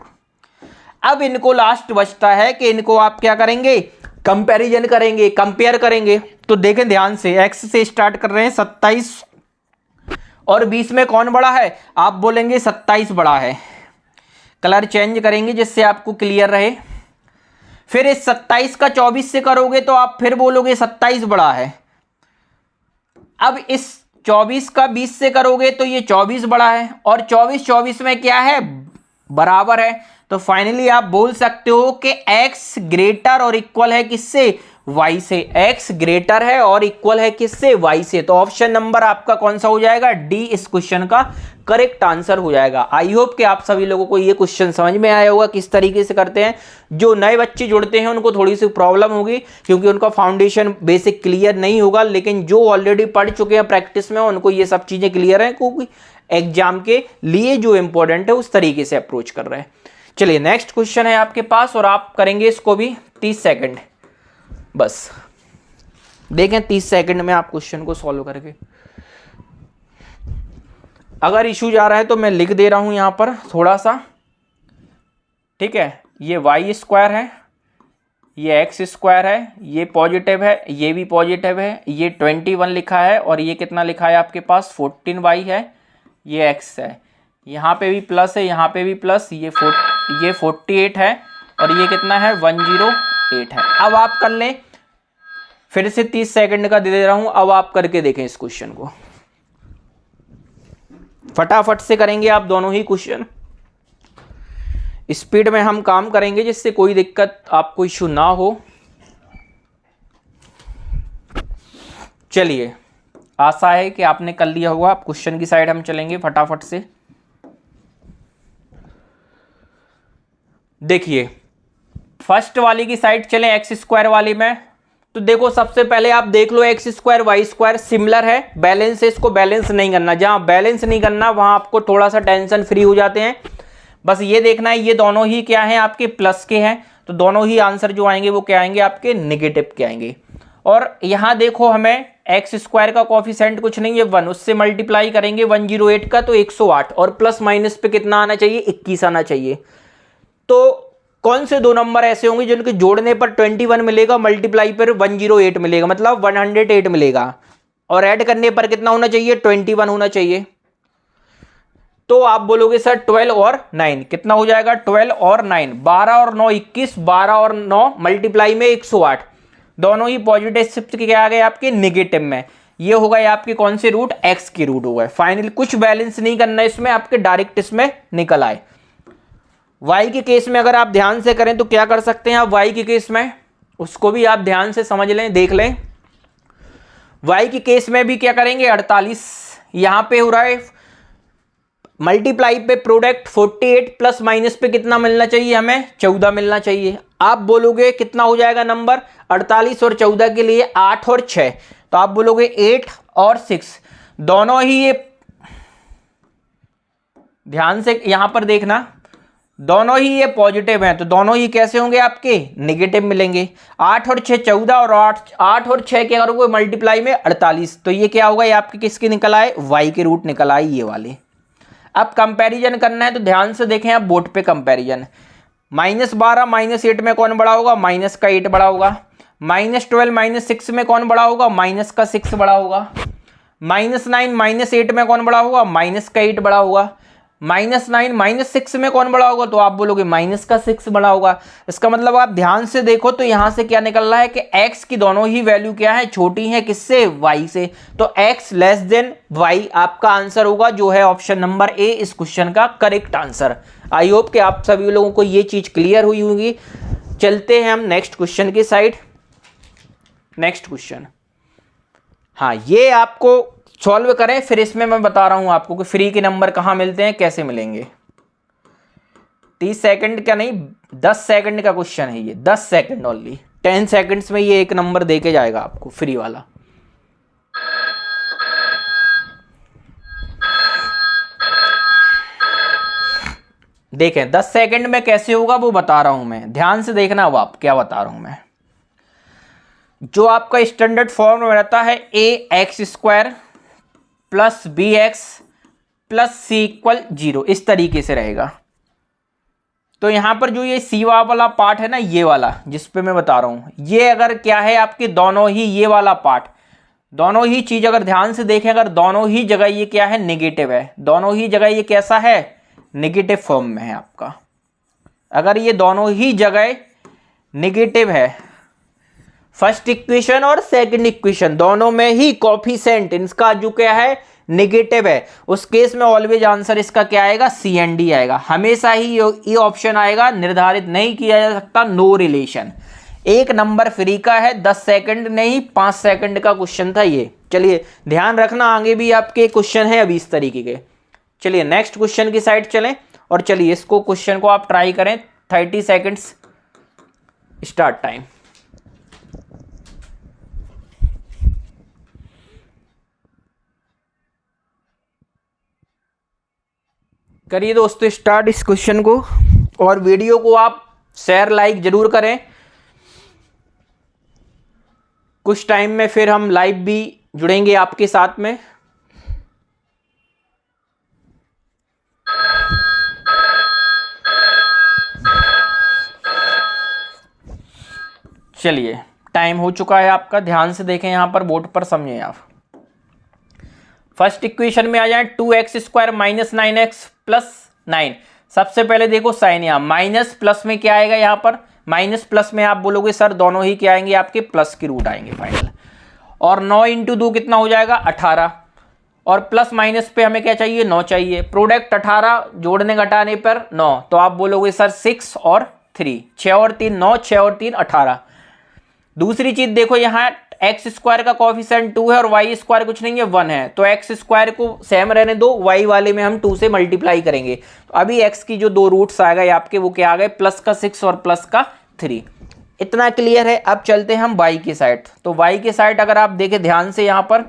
अब इनको लास्ट बचता है कि इनको आप क्या करेंगे कंपैरिजन करेंगे, कंपेयर करेंगे। तो देखें ध्यान से x से स्टार्ट कर रहे हैं 27 और 20 में कौन बड़ा है आप बोलेंगे 27 बड़ा है। कलर चेंज करेंगे जिससे आपको क्लियर रहे। फिर इस 27 का 24 से करोगे तो आप फिर बोलोगे 27 बड़ा है। अब इस 24 का 20 से करोगे तो ये 24 बड़ा है और 24 में क्या है बराबर है। तो फाइनली आप बोल सकते हो कि x ग्रेटर और इक्वल है किससे y से। x ग्रेटर है और इक्वल है किससे y से। तो ऑप्शन नंबर आपका कौन सा हो जाएगा डी इस क्वेश्चन का करेक्ट आंसर हो जाएगा। आई होप कि आप सभी लोगों को ये क्वेश्चन समझ में आया होगा किस तरीके से करते हैं। जो नए बच्चे जुड़ते हैं उनको थोड़ी सी प्रॉब्लम होगी क्योंकि उनका फाउंडेशन बेसिक क्लियर नहीं होगा। लेकिन जो ऑलरेडी पढ़ चुके हैं प्रैक्टिस में उनको ये सब चीजें क्लियर है क्योंकि एग्जाम के लिए जो इंपॉर्टेंट है उस तरीके से अप्रोच कर रहे हैं। चलिए नेक्स्ट क्वेश्चन है आपके पास और आप करेंगे इसको भी 30 सेकंड बस। देखें 30 सेकंड में आप क्वेश्चन को सॉल्व करके। अगर इशू जा रहा है तो मैं लिख दे रहा हूं यहां पर थोड़ा सा, ठीक है। ये y² है, ये x² है, ये पॉजिटिव है, ये भी पॉजिटिव है, ये 21 लिखा है और ये कितना लिखा है आपके पास 14y है, ये x है। यहाँ पे भी प्लस है, यहाँ पे भी प्लस, ये 48 है और ये कितना है 108 है। अब आप कर लें फिर से 30 सेकंड का दे रहा हूं। अब आप करके देखें इस क्वेश्चन को, फटाफट से करेंगे आप दोनों ही क्वेश्चन। स्पीड में हम काम करेंगे जिससे कोई दिक्कत आपको इश्यू ना हो। चलिए आशा है कि आपने कर लिया होगा। आप क्वेश्चन की साइड हम चलेंगे फटाफट से। देखिए फर्स्ट वाली की साइड चलें x² वाली में। तो देखो सबसे पहले आप देख लो x² y² सिमिलर है, बैलेंस है, इसको बैलेंस नहीं करना। जहां बैलेंस नहीं करना वहां आपको थोड़ा सा टेंशन फ्री हो जाते हैं। बस ये देखना है ये दोनों ही क्या हैं आपके प्लस के हैं। तो दोनों ही आंसर जो आएंगे वो क्या आएंगे आपके नेगेटिव के आएंगे। और यहां देखो हमें x² का कोफिशिएंट कुछ नहीं है 1, उससे मल्टीप्लाई करेंगे 108 का तो 108 और प्लस माइनस पे कितना आना चाहिए 21 आना चाहिए। तो कौन से दो नंबर ऐसे होंगे जिनके जोड़ने पर 21 मिलेगा, मल्टीप्लाई पर 108 मिलेगा, मतलब 108 मिलेगा और ऐड करने पर कितना होना चाहिए 21 होना चाहिए। तो आप बोलोगे सर 12 और 9 कितना हो जाएगा, 12 और 9, 12 और 9 21, 12 और 9 मल्टीप्लाई में 108, दोनों ही पॉजिटिव शिफ्ट के आ गए आपके निगेटिव में। ये हो गए आपके कौन से रूट, एक्स की रूट हो गए। फाइनली कुछ बैलेंस नहीं करना है इसमें, आपके डायरेक्ट इसमें निकल आए। वाई के केस में अगर आप ध्यान से करें तो क्या कर सकते हैं आप, वाई के केस में उसको भी आप ध्यान से समझ लें, देख लें। वाई के केस में भी क्या करेंगे, 48 यहां पे हो रहा है, मल्टीप्लाई पे प्रोडक्ट 48 प्लस माइनस पे कितना मिलना चाहिए हमें, 14 मिलना चाहिए। आप बोलोगे कितना हो जाएगा नंबर, 48 और 14 के लिए 8 और 6, तो आप बोलोगे 8 और 6, दोनों ही ये ध्यान से यहां पर देखना, दोनों ही ये पॉजिटिव हैं, तो दोनों ही कैसे होंगे आपके, नेगेटिव मिलेंगे। 8 और 6 14 और 8 और 6 क्या करोगे मल्टीप्लाई में 48, तो ये क्या होगा, ये आपके किसके निकल आए, वाई के रूट निकल आए ये वाले। अब कंपैरिजन करना है तो ध्यान से देखें आप बोर्ड पे कंपैरिजन, -12 -8 में कौन बड़ा होगा, माइनस का 8 बड़ा होगा। -12 -6 में कौन बड़ा होगा, माइनस का 6 बड़ा होगा। -9 -8 में कौन बड़ा होगा, माइनस का 8 बड़ा होगा। -9 -6 में कौन बड़ा होगा, तो आप बोलोगे माइनस का 6 बड़ा होगा। इसका मतलब आप ध्यान से देखो तो यहां से क्या निकल रहा है कि x की दोनों ही वैल्यू क्या है, छोटी है किससे, y से, तो x लेस देन y आपका आंसर होगा, जो है ऑप्शन नंबर ए इस क्वेश्चन का करेक्ट आंसर। आई होप कि आप सभी लोगों को ये चीज क्लियर हुई होगी। चलते हैं हम नेक्स्ट क्वेश्चन की साइड। नेक्स्ट क्वेश्चन, हाँ ये आपको सॉल्व करें, फिर इसमें मैं बता रहा हूं आपको कि फ्री के नंबर कहां मिलते हैं, कैसे मिलेंगे। 30 सेकंड का नहीं, 10 सेकंड का क्वेश्चन है ये, 10 सेकंड ओनली, 10 सेकंड्स में ये एक नंबर देके जाएगा आपको फ्री वाला। देखें 10 सेकंड में कैसे होगा वो बता रहा हूं मैं, ध्यान से देखना अब आप क्या बता रहा हूं मैं। जो आपका स्टैंडर्ड फॉर्म में रहता है ax² plus bx plus c=0, इस तरीके से रहेगा। तो यहां पर जो ये सी वाला पार्ट है ना, ये वाला जिस पे मैं बता रहा हूं, ये अगर क्या है आपके दोनों ही, ये वाला पार्ट, दोनों ही चीज अगर ध्यान से देखें, अगर दोनों ही जगह ये क्या है, नेगेटिव है, दोनों ही जगह ये कैसा है, नेगेटिव फॉर्म में है आपका। अगर ये दोनों ही जगह नेगेटिव है, फर्स्ट इक्वेशन और सेकंड इक्वेशन दोनों में ही कोफिशिएंट इनका जो क्या है, नेगेटिव है, उस केस में ऑलवेज आंसर इसका क्या आएगा, सी एंड डी आएगा। हमेशा ही ये ऑप्शन आएगा, निर्धारित नहीं किया जा सकता, नो रिलेशन। एक नंबर फ्री का है, 10 सेकंड नहीं 5 सेकंड का क्वेश्चन था ये। चलिए ध्यान रखना, आगे भी आपके क्वेश्चन है अभी इस तरीके के। चलिए नेक्स्ट क्वेश्चन की साइड चलें, और चलिए इसको क्वेश्चन को आप ट्राई करें। 30 सेकंड्स स्टार्ट टाइम। करिए दोस्तों स्टार्ट इस क्वेश्चन को, और वीडियो को आप शेयर लाइक जरूर करें। कुछ टाइम में फिर हम लाइव भी जुड़ेंगे आपके साथ में। चलिए टाइम हो चुका है आपका, ध्यान से देखें यहां पर बोर्ड पर, समझें आप। फर्स्ट इक्वेशन में आ जाए, 2x² माइनस 9x प्लस 9। सबसे पहले देखो साइन, यहां माइनस प्लस में क्या आएगा, यहां पर माइनस प्लस में आप बोलोगे सर दोनों ही क्या आएंगे आपके, प्लस की रूट आएंगे फाइनल। और 9 × 2 कितना हो जाएगा, 18। और प्लस माइनस पे हमें क्या चाहिए, 9 चाहिए। प्रोडक्ट 18 जोड़ने घटाने पर 9, तो आप बोलोगे सर 6 और 3, 6 और 3 9, 6 और 3 18। दूसरी चीज देखो, यहाँ x² का कोफिशिएंट 2 है और y² कुछ नहीं है, 1 है, तो x² को सेम रहने दो, y वाले में हम 2 से मल्टीप्लाई करेंगे। तो अभी x की जो 2 रूट्स आ गए आपके, वो क्या आ गए, प्लस का 6 और प्लस का 3। इतना क्लियर है। अब चलते हैं हम y की साइड। तो y की साइड अगर आप देखें ध्यान से, यहां पर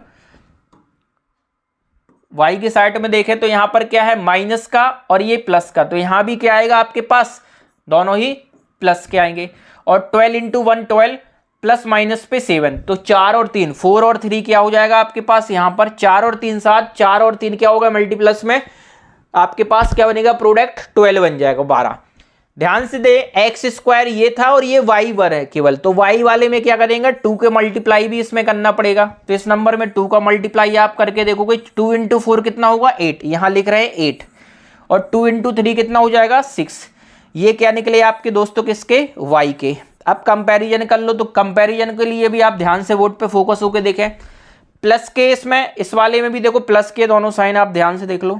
y की साइड में देखें तो यहां पर क्या है, माइनस का और ये प्लस का, तो यहां भी क्या आएगा आपके पास, दोनों ही प्लस के आएंगे। और 12 × 1 12 प्लस माइनस पे 7, तो 4 और 3 4 और 3 क्या हो जाएगा आपके पास, यहां पर 4 और 3 7, 4 और 3 क्या होगा मल्टीप्लस में आपके पास क्या बनेगा, प्रोडक्ट 12 बन जाएगा, 12। ध्यान से दे, x² ये था और ये y1 है केवल, तो y वाले में क्या करेंगे, 2 के मल्टीप्लाई भी इसमें करना पड़ेगा। तो इस नंबर में 2 का मल्टीप्लाई आप करके देखोगे, 2 × 4 कितना होगा, 8, यहां लिख रहे हैं 8। और 2 इंटू 3 कितना हो जाएगा 6। ये क्या निकले आपके दोस्तों किसके, y के। अब कंपैरिजन कर लो, तो कंपैरिजन के लिए भी आप ध्यान से बोर्ड पे फोकस होकर देखें। प्लस के इसमें, इस वाले में भी देखो प्लस के दोनों साइन आप ध्यान से देख लो।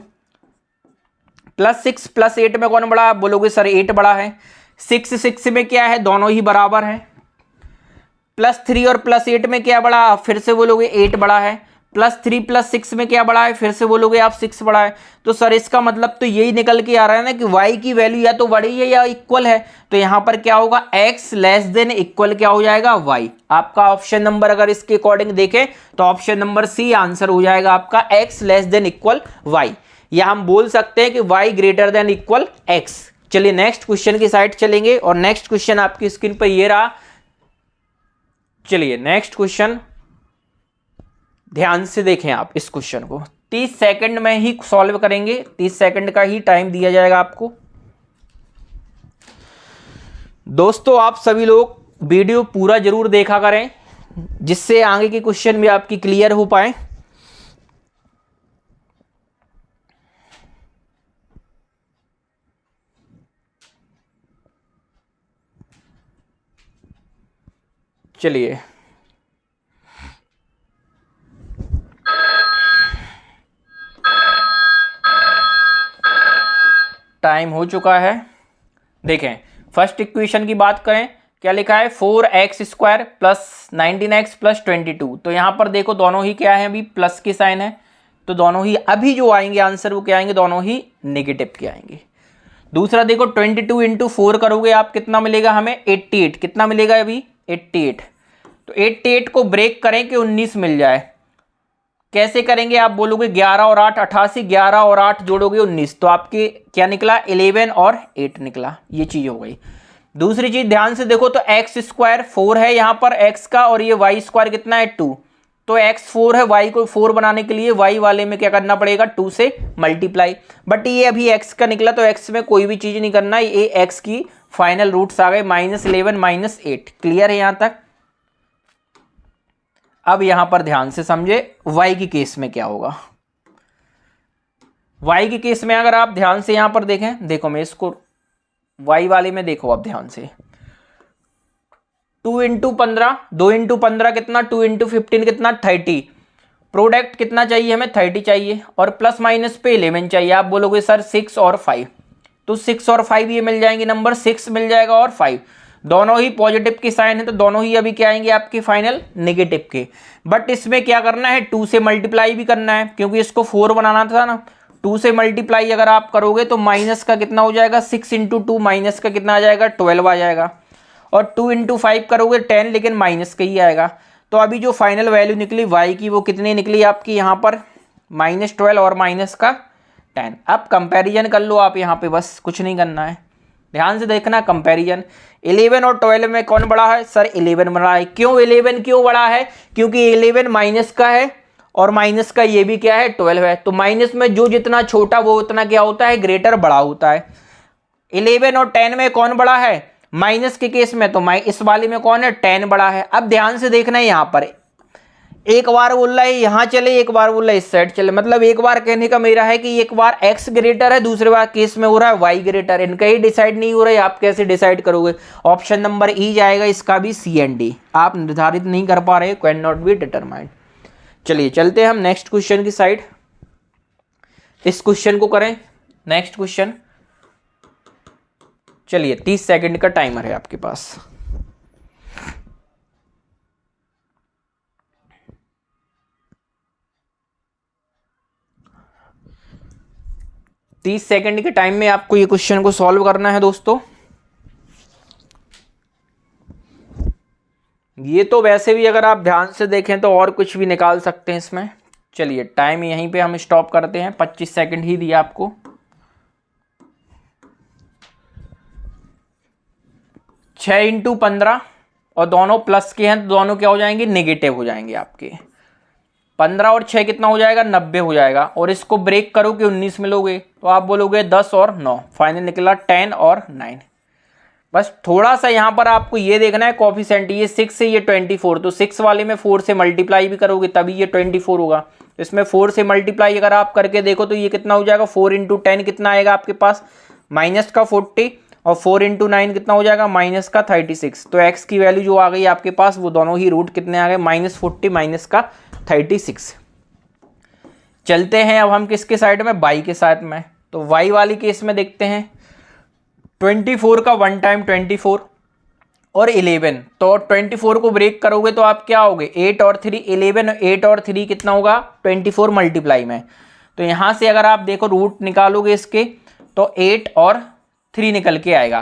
+6 +8 में कौन बड़ा, आप बोलोगे सर 8 बड़ा है। 6 में क्या है, दोनों ही बराबर है। +3 और +8 में क्या बड़ा, आप फिर से बोलोगे 8 बड़ा है। +3 +6 में क्या बड़ा है, फिर से बोलोगे आप 6 बड़ा है। तो सर इसका मतलब तो यही निकल के आ रहा है ना कि y की वैल्यू या तो बड़ी है या इक्वल है। तो यहां पर क्या होगा, x लेस देन इक्वल क्या हो जाएगा, y। आपका ऑप्शन नंबर अगर इसके अकॉर्डिंग देखें तो ऑप्शन नंबर सी आंसर हो जाएगा आपका, x less than equal y। या हम बोल सकते हैं कि y greater than equal x। चलिए नेक्स्ट क्वेश्चन की साइड चलेंगे, और नेक्स्ट क्वेश्चन आपकी स्क्रीन पर ये रहा। चलिए नेक्स्ट क्वेश्चन ध्यान से देखें आप इस क्वेश्चन को। 30 सेकंड में ही सॉल्व करेंगे, 30 सेकंड का ही टाइम दिया जाएगा आपको। दोस्तों आप सभी लोग वीडियो पूरा जरूर देखा करें, जिससे आगे के क्वेश्चन भी आपकी क्लियर हो पाए। चलिए टाइम हो चुका है। देखें फर्स्ट इक्वेशन की बात करें, क्या लिखा है, 4x² + 19x + 22। तो यहां पर देखो दोनों ही क्या है, अभी प्लस की साइन है, तो दोनों ही अभी जो आएंगे आंसर वो क्या आएंगे, दोनों ही नेगेटिव के आएंगे। दूसरा देखो 22 इंटू 4 करोगे आप, कितना मिलेगा हमें, 88। कितना मिलेगा अभी, 88। तो 88 को ब्रेक करें कि 19 मिल जाए। कैसे करेंगे, आप बोलोगे 11 और 8 88, 11 और 8 जोड़ोगे 19। तो आपके क्या निकला, 11 और 8 निकला। ये चीज हो गई। दूसरी चीज ध्यान से देखो, तो x² 4 है यहां पर x का, और ये y² कितना है 2। तो x 4 है, y को 4 बनाने के लिए y वाले में क्या करना पड़ेगा, 2 से मल्टीप्लाई। बट ये अभी x का निकला, तो x में कोई भी चीज नहीं करना, ये x की फाइनल रूट्स आ गए, -11 -8। क्लियर है यहां तक। अब यहां पर ध्यान से समझे, y की केस में क्या होगा। y की केस में अगर आप ध्यान से यहां पर देखें, देखो मैं इसको y वाले में देखो आप ध्यान से, 2 इंटू 15, 2 इंटू 15 कितना, 2 इंटू 15 कितना, 30। प्रोडक्ट कितना चाहिए हमें, 30 चाहिए, और प्लस माइनस पे 11 चाहिए। आप बोलोगे सर 6 और 5, तो 6 और 5 ये मिल जाएंगे नंबर, 6 मिल जाएगा और 5। दोनों ही पॉजिटिव की साइन है, तो दोनों ही अभी क्या आएंगे आपके फाइनल नेगेटिव के। बट इसमें क्या करना है, 2 से मल्टीप्लाई भी करना है, क्योंकि इसको 4 बनाना था ना। 2 से मल्टीप्लाई अगर आप करोगे तो माइनस का कितना हो जाएगा, 6 इंटू 2 माइनस का कितना आ जाएगा, 12 आ जाएगा। और 2 इंटू 5 करोगे 10, लेकिन माइनस का ही आएगा। तो अभी जो फाइनल वैल्यू निकली y की, वो कितनी निकली आपकी यहाँ पर, -12 और माइनस का 10। अब कंपैरिजन कर लो आप यहाँ पे, बस कुछ नहीं करना है, ध्यान से देखना कंपैरिजन। 11 और 12 में कौन बड़ा है, सर 11 बड़ा है। क्यों 11 क्यों बड़ा है, क्योंकि 11 माइनस का है, और माइनस का ये भी क्या है, 12 है। तो माइनस में जो जितना छोटा वो उतना क्या होता है, ग्रेटर बड़ा होता है। 11 और 10 में कौन बड़ा है, माइनस के केस में, तो इस वाले में कौन है, 10 बड़ा है। अब ध्यान से देखना है, यहां पर एक बार बोल रहा है यहां चले, एक बार बोल रहा है इस साइड चले। मतलब एक बार कहने का मेरा है कि एक बार x ग्रेटर है, दूसरे बार केस में हो रहा है y ग्रेटर। इनका ही डिसाइड नहीं हो रहा है, आप कैसे डिसाइड करोगे। ऑप्शन नंबर ई जाएगा इसका भी, C एंड D। आप निर्धारित नहीं कर पा रहे, कैन नॉट बी डिटरमाइंड। चलिए चलते हैं हम नेक्स्ट क्वेश्चन की साइड। इस क्वेश्चन को करें नेक्स्ट क्वेश्चन। चलिए 30 सेकंड का टाइमर है आपके पास। तीस सेकंड के टाइम में आपको ये क्वेश्चन को सॉल्व करना है दोस्तों। ये तो वैसे भी अगर आप ध्यान से देखें तो और कुछ भी निकाल सकते हैं इसमें। चलिए टाइम यहीं पे हम स्टॉप करते हैं, 25 सेकंड ही दिया आपको। 6 इंटू 15, और दोनों प्लस के हैं तो दोनों क्या हो जाएंगे, नेगेटिव हो जाएंगे आपके। 15 और 6 कितना हो जाएगा, 90 हो जाएगा। और इसको ब्रेक करो कि 19 मिलोगे, तो आप बोलोगे 10 और 9, फाइनल निकला 10 और 9। बस थोड़ा सा यहाँ पर आपको ये देखना है कोफिशिएंट, ये 6 से ये 24, तो 6 वाले में 4 से मल्टीप्लाई भी करोगे तभी ये 24 होगा। तो इसमें 4 से मल्टीप्लाई अगर आप करके देखो तो ये कितना हो जाएगा, 4 इंटू 10 कितना आएगा आपके पास, माइनस का 40, और 4 इंटू 9 कितना हो जाएगा, माइनस का 36। तो x की वैल्यू जो आ गई आपके पास वो दोनों ही रूट कितने आ गए, -40 माइनस का 36। चलते हैं अब हम किसके साइड में, y के साथ में। तो y वाली केस में देखते हैं 24 का 1 टाइम 24 और 11, तो 24 को ब्रेक करोगे तो आप क्या होगे, 8 और 3 11, 8 और 3 कितना होगा 24 मल्टीप्लाई में। तो यहाँ से अगर आप देखो रूट निकालोगे इसके तो 8 और 3 निकल के आएगा,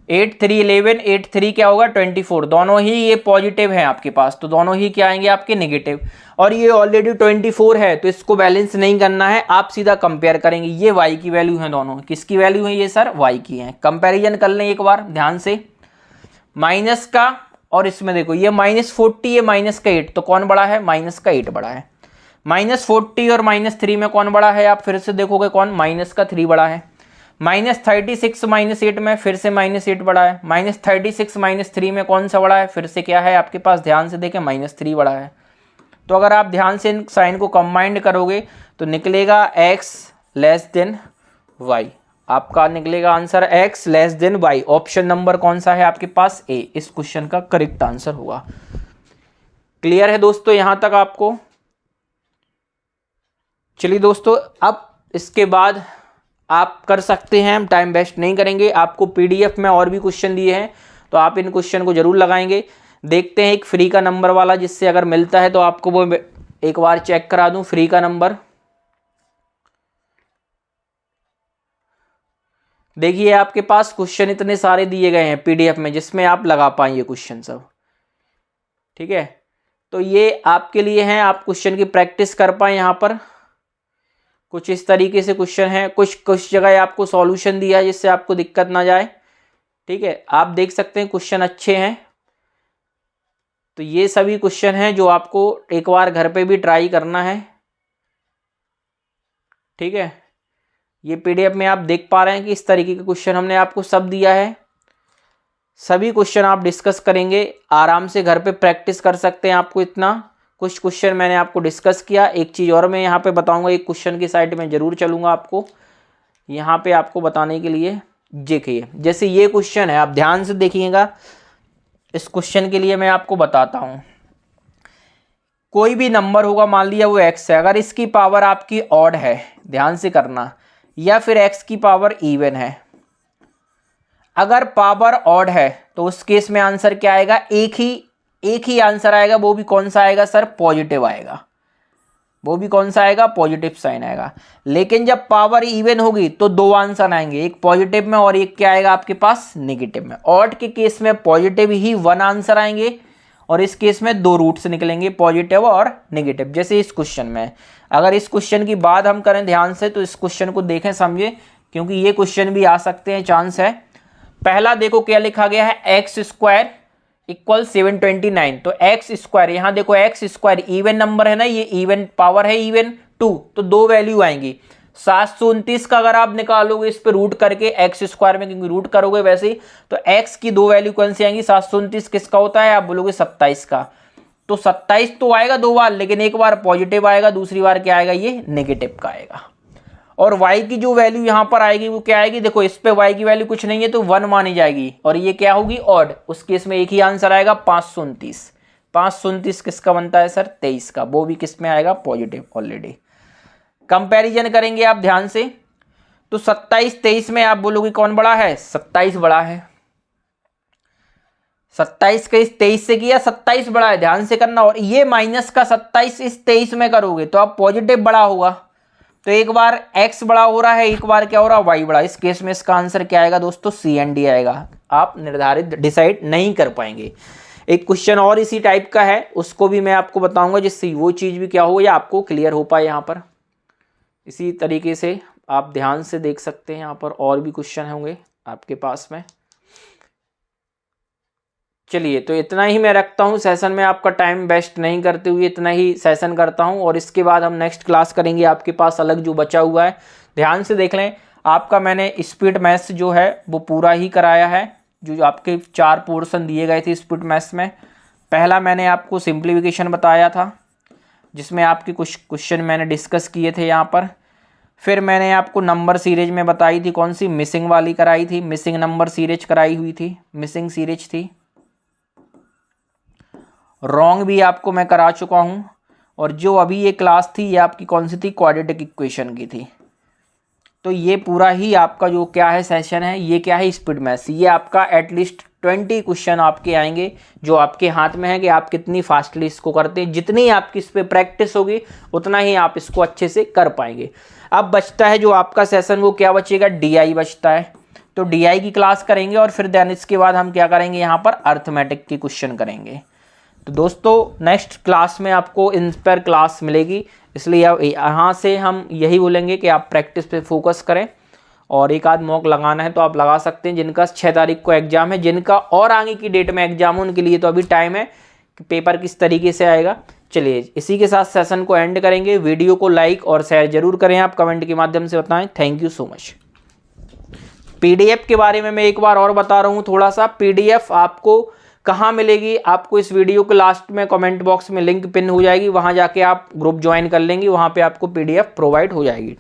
8 3 11, 8 3 क्या होगा 24, दोनों ही ये पॉजिटिव हैं आपके पास, तो दोनों ही क्या आएंगे आपके नेगेटिव। और ये ऑलरेडी 24 है तो इसको बैलेंस नहीं करना है, आप सीधा कंपेयर करेंगे। ये y की वैल्यू है, दोनों किसकी वैल्यू है, ये सर y की है। कंपैरिजन कर लें एक बार ध्यान से, माइनस का और इसमें देखो ये -40 ये माइनस का 8, तो कौन बड़ा है, माइनस का 8 बड़ा है। -40 और -3 में कौन बड़ा है, आप फिर से देखोगे कौन, माइनस का 3 बड़ा है। -36 -8 में फिर से -8 बड़ा है। -36 -3 में कौन सा बड़ा है, फिर से क्या है आपके पास, ध्यान से देखें -3 बड़ा है। तो अगर आप ध्यान से इन साइन को कंबाइंड करोगे तो निकलेगा x लेस देन y, आपका निकलेगा answer x less than y। Option number कौन सा है आपके पास, ए, इस क्वेश्चन का करेक्ट आंसर होगा। क्लियर है दोस्तों यहां तक आपको। चलिए दोस्तों अब इसके बाद आप कर सकते हैं, हम टाइम वेस्ट नहीं करेंगे। आपको पीडीएफ में और भी क्वेश्चन दिए हैं तो आप इन क्वेश्चन को जरूर लगाएंगे। देखते हैं एक फ्री का नंबर वाला, जिससे अगर मिलता है तो आपको वो एक बार चेक करा दूं, फ्री का नंबर। देखिए आपके पास क्वेश्चन इतने सारे दिए गए हैं पीडीएफ में जिसमें आप लगा पाएंगे क्वेश्चन सब, ठीक है। तो ये आपके लिए हैं, आप क्वेश्चन की प्रैक्टिस कर पाए। यहाँ पर कुछ इस तरीके से क्वेश्चन है, कुछ जगह आपको सॉल्यूशन दिया है जिससे आपको दिक्कत ना जाए, ठीक है। आप देख सकते हैं क्वेश्चन अच्छे हैं। तो ये सभी क्वेश्चन हैं जो आपको एक बार घर पे भी ट्राई करना है, ठीक है। ये पीडीएफ में आप देख पा रहे हैं कि इस तरीके के क्वेश्चन हमने आपको सब दिया है। सभी क्वेश्चन आप डिस्कस करेंगे, आराम से घर पे प्रैक्टिस कर सकते हैं। आपको इतना कुछ क्वेश्चन मैंने आपको डिस्कस किया। एक चीज़ और मैं यहाँ पे बताऊंगा, एक क्वेश्चन की साइड में जरूर चलूंगा आपको यहाँ पे आपको बताने के लिए। देखिए जैसे ये क्वेश्चन है, आप ध्यान से देखिएगा। इस क्वेश्चन के लिए मैं आपको बताता हूँ, कोई भी नंबर होगा, मान लिया वो x है, अगर इसकी पावर आपकी ऑड है, ध्यान से करना, या फिर x की पावर इवन है। अगर पावर ऑड है तो उस केस में आंसर क्या आएगा, एक ही आंसर आएगा, वो भी कौन सा आएगा सर, पॉजिटिव आएगा। वो भी कौन सा आएगा, पॉजिटिव साइन आएगा। लेकिन जब पावर इवन होगी तो दो आंसर आएंगे, एक पॉजिटिव में और एक क्या आएगा आपके पास, नेगेटिव में। ऑड के केस में पॉजिटिव ही 1 आंसर आएंगे और इस केस में 2 रूट्स निकलेंगे, पॉजिटिव और नेगेटिव। जैसे इस क्वेश्चन में, अगर इस क्वेश्चन की बात हम करें ध्यान से तो इस क्वेश्चन को देखें समझे, क्योंकि ये क्वेश्चन भी आ सकते हैं, चांस है। पहला देखो क्या लिखा गया है, x² इक्वल 729। तो एक्स स्क्वायर, यहाँ देखो एक्स स्क्वायर इवन नंबर है ना, ये इवन पावर है, इवन 2, तो 2 वैल्यू आएंगी। 729 का अगर आप निकालोगे इस पे रूट करके एक्स स्क्वायर में, क्योंकि रूट करोगे वैसे ही, तो एक्स की 2 वैल्यू कौन सी आएंगी, 729 किसका होता है, आप बोलोगे 27 का। तो 27 तो आएगा 2 बार, लेकिन एक बार पॉजिटिव आएगा, दूसरी बार क्या आएगा, ये नेगेटिव का आएगा। और y की जो वैल्यू यहां पर आएगी वो क्या आएगी, देखो इस पे y की वैल्यू कुछ नहीं है तो 1 मानी जाएगी, और ये क्या होगी, ऑड। उस केस में एक ही आंसर आएगा 529। 529 किसका बनता है सर, 23 का, वो भी किस में आएगा, पॉजिटिव ऑलरेडी। कंपैरिजन करेंगे आप ध्यान से, तो 27 23 में आप बोलोगे कौन बड़ा है, 27 बड़ा है। 27 का इस 23 से किया, 27 बड़ा है, ध्यान से करना। और ये माइनस का 27 इस 23 में करोगे तो आप पॉजिटिव बड़ा होगा। तो एक बार x बड़ा हो रहा है, एक बार क्या हो रहा है, y बड़ा। इस केस में इसका आंसर क्या आएगा दोस्तों, सी एंड डी आएगा। आप निर्धारित डिसाइड नहीं कर पाएंगे। एक क्वेश्चन और इसी टाइप का है, उसको भी मैं आपको बताऊंगा, जिससे वो चीज भी क्या हो या आपको क्लियर हो पाए। यहाँ पर इसी तरीके से आप ध्यान से देख सकते हैं, यहाँ पर और भी क्वेश्चन होंगे आपके पास में। चलिए तो इतना ही मैं रखता हूँ सेशन में, आपका टाइम वेस्ट नहीं करते हुए इतना ही सेशन करता हूँ, और इसके बाद हम नेक्स्ट क्लास करेंगे आपके पास अलग जो बचा हुआ है। ध्यान से देख लें, आपका मैंने स्पीड मैथ्स जो है वो पूरा ही कराया है। जो आपके 4 पोर्शन दिए गए थे स्पीड मैथ्स में, पहला मैंने आपको सिंप्लीफिकेशन बताया था, जिसमें आपके कुछ क्वेश्चन मैंने डिस्कस किए थे यहाँ पर। फिर मैंने आपको नंबर सीरीज में बताई थी, कौन सी मिसिंग वाली कराई थी, मिसिंग नंबर सीरीज कराई हुई थी, मिसिंग सीरीज थी। रॉन्ग भी आपको मैं करा चुका हूँ। और जो अभी ये क्लास थी ये आपकी कौन सी थी, क्वाड्रेटिक इक्वेशन की थी। तो ये पूरा ही आपका जो क्या है सेशन है, ये क्या है, स्पीड मैथ्स। ये आपका एटलीस्ट 20 क्वेश्चन आपके आएंगे, जो आपके हाथ में है कि आप कितनी फास्टली इसको करते हैं। जितनी आपकी इस पर प्रैक्टिस होगी उतना ही आप इसको अच्छे से कर पाएंगे। अब बचता है जो आपका सेशन, वो क्या बचेगा, डीआई बचता है। तो डीआई की क्लास करेंगे और फिर देन इसके बाद हम क्या करेंगे, यहाँ पर अर्थमेटिक की क्वेश्चन करेंगे। तो दोस्तों नेक्स्ट क्लास में आपको इन पर क्लास मिलेगी, इसलिए यहाँ से हम यही बोलेंगे कि आप प्रैक्टिस पे फोकस करें। और एक आध मॉक लगाना है तो आप लगा सकते हैं। जिनका 6 तारीख को एग्जाम है, जिनका और आगे की डेट में एग्जाम हो, उनके लिए तो अभी टाइम है कि पेपर किस तरीके से आएगा। चलिए इसी के साथ सेशन को एंड करेंगे। वीडियो को लाइक और शेयर जरूर करें, आप कमेंट के माध्यम से बताएं। Thank you so much. PDF के बारे में मैं एक बार और बता रहा हूँ थोड़ा सा। पीडीएफ आपको कहाँ मिलेगी, आपको इस वीडियो के लास्ट में कमेंट बॉक्स में लिंक पिन हो जाएगी, वहाँ जाके आप ग्रुप ज्वाइन कर लेंगे, वहाँ पे आपको पीडीएफ प्रोवाइड हो जाएगी।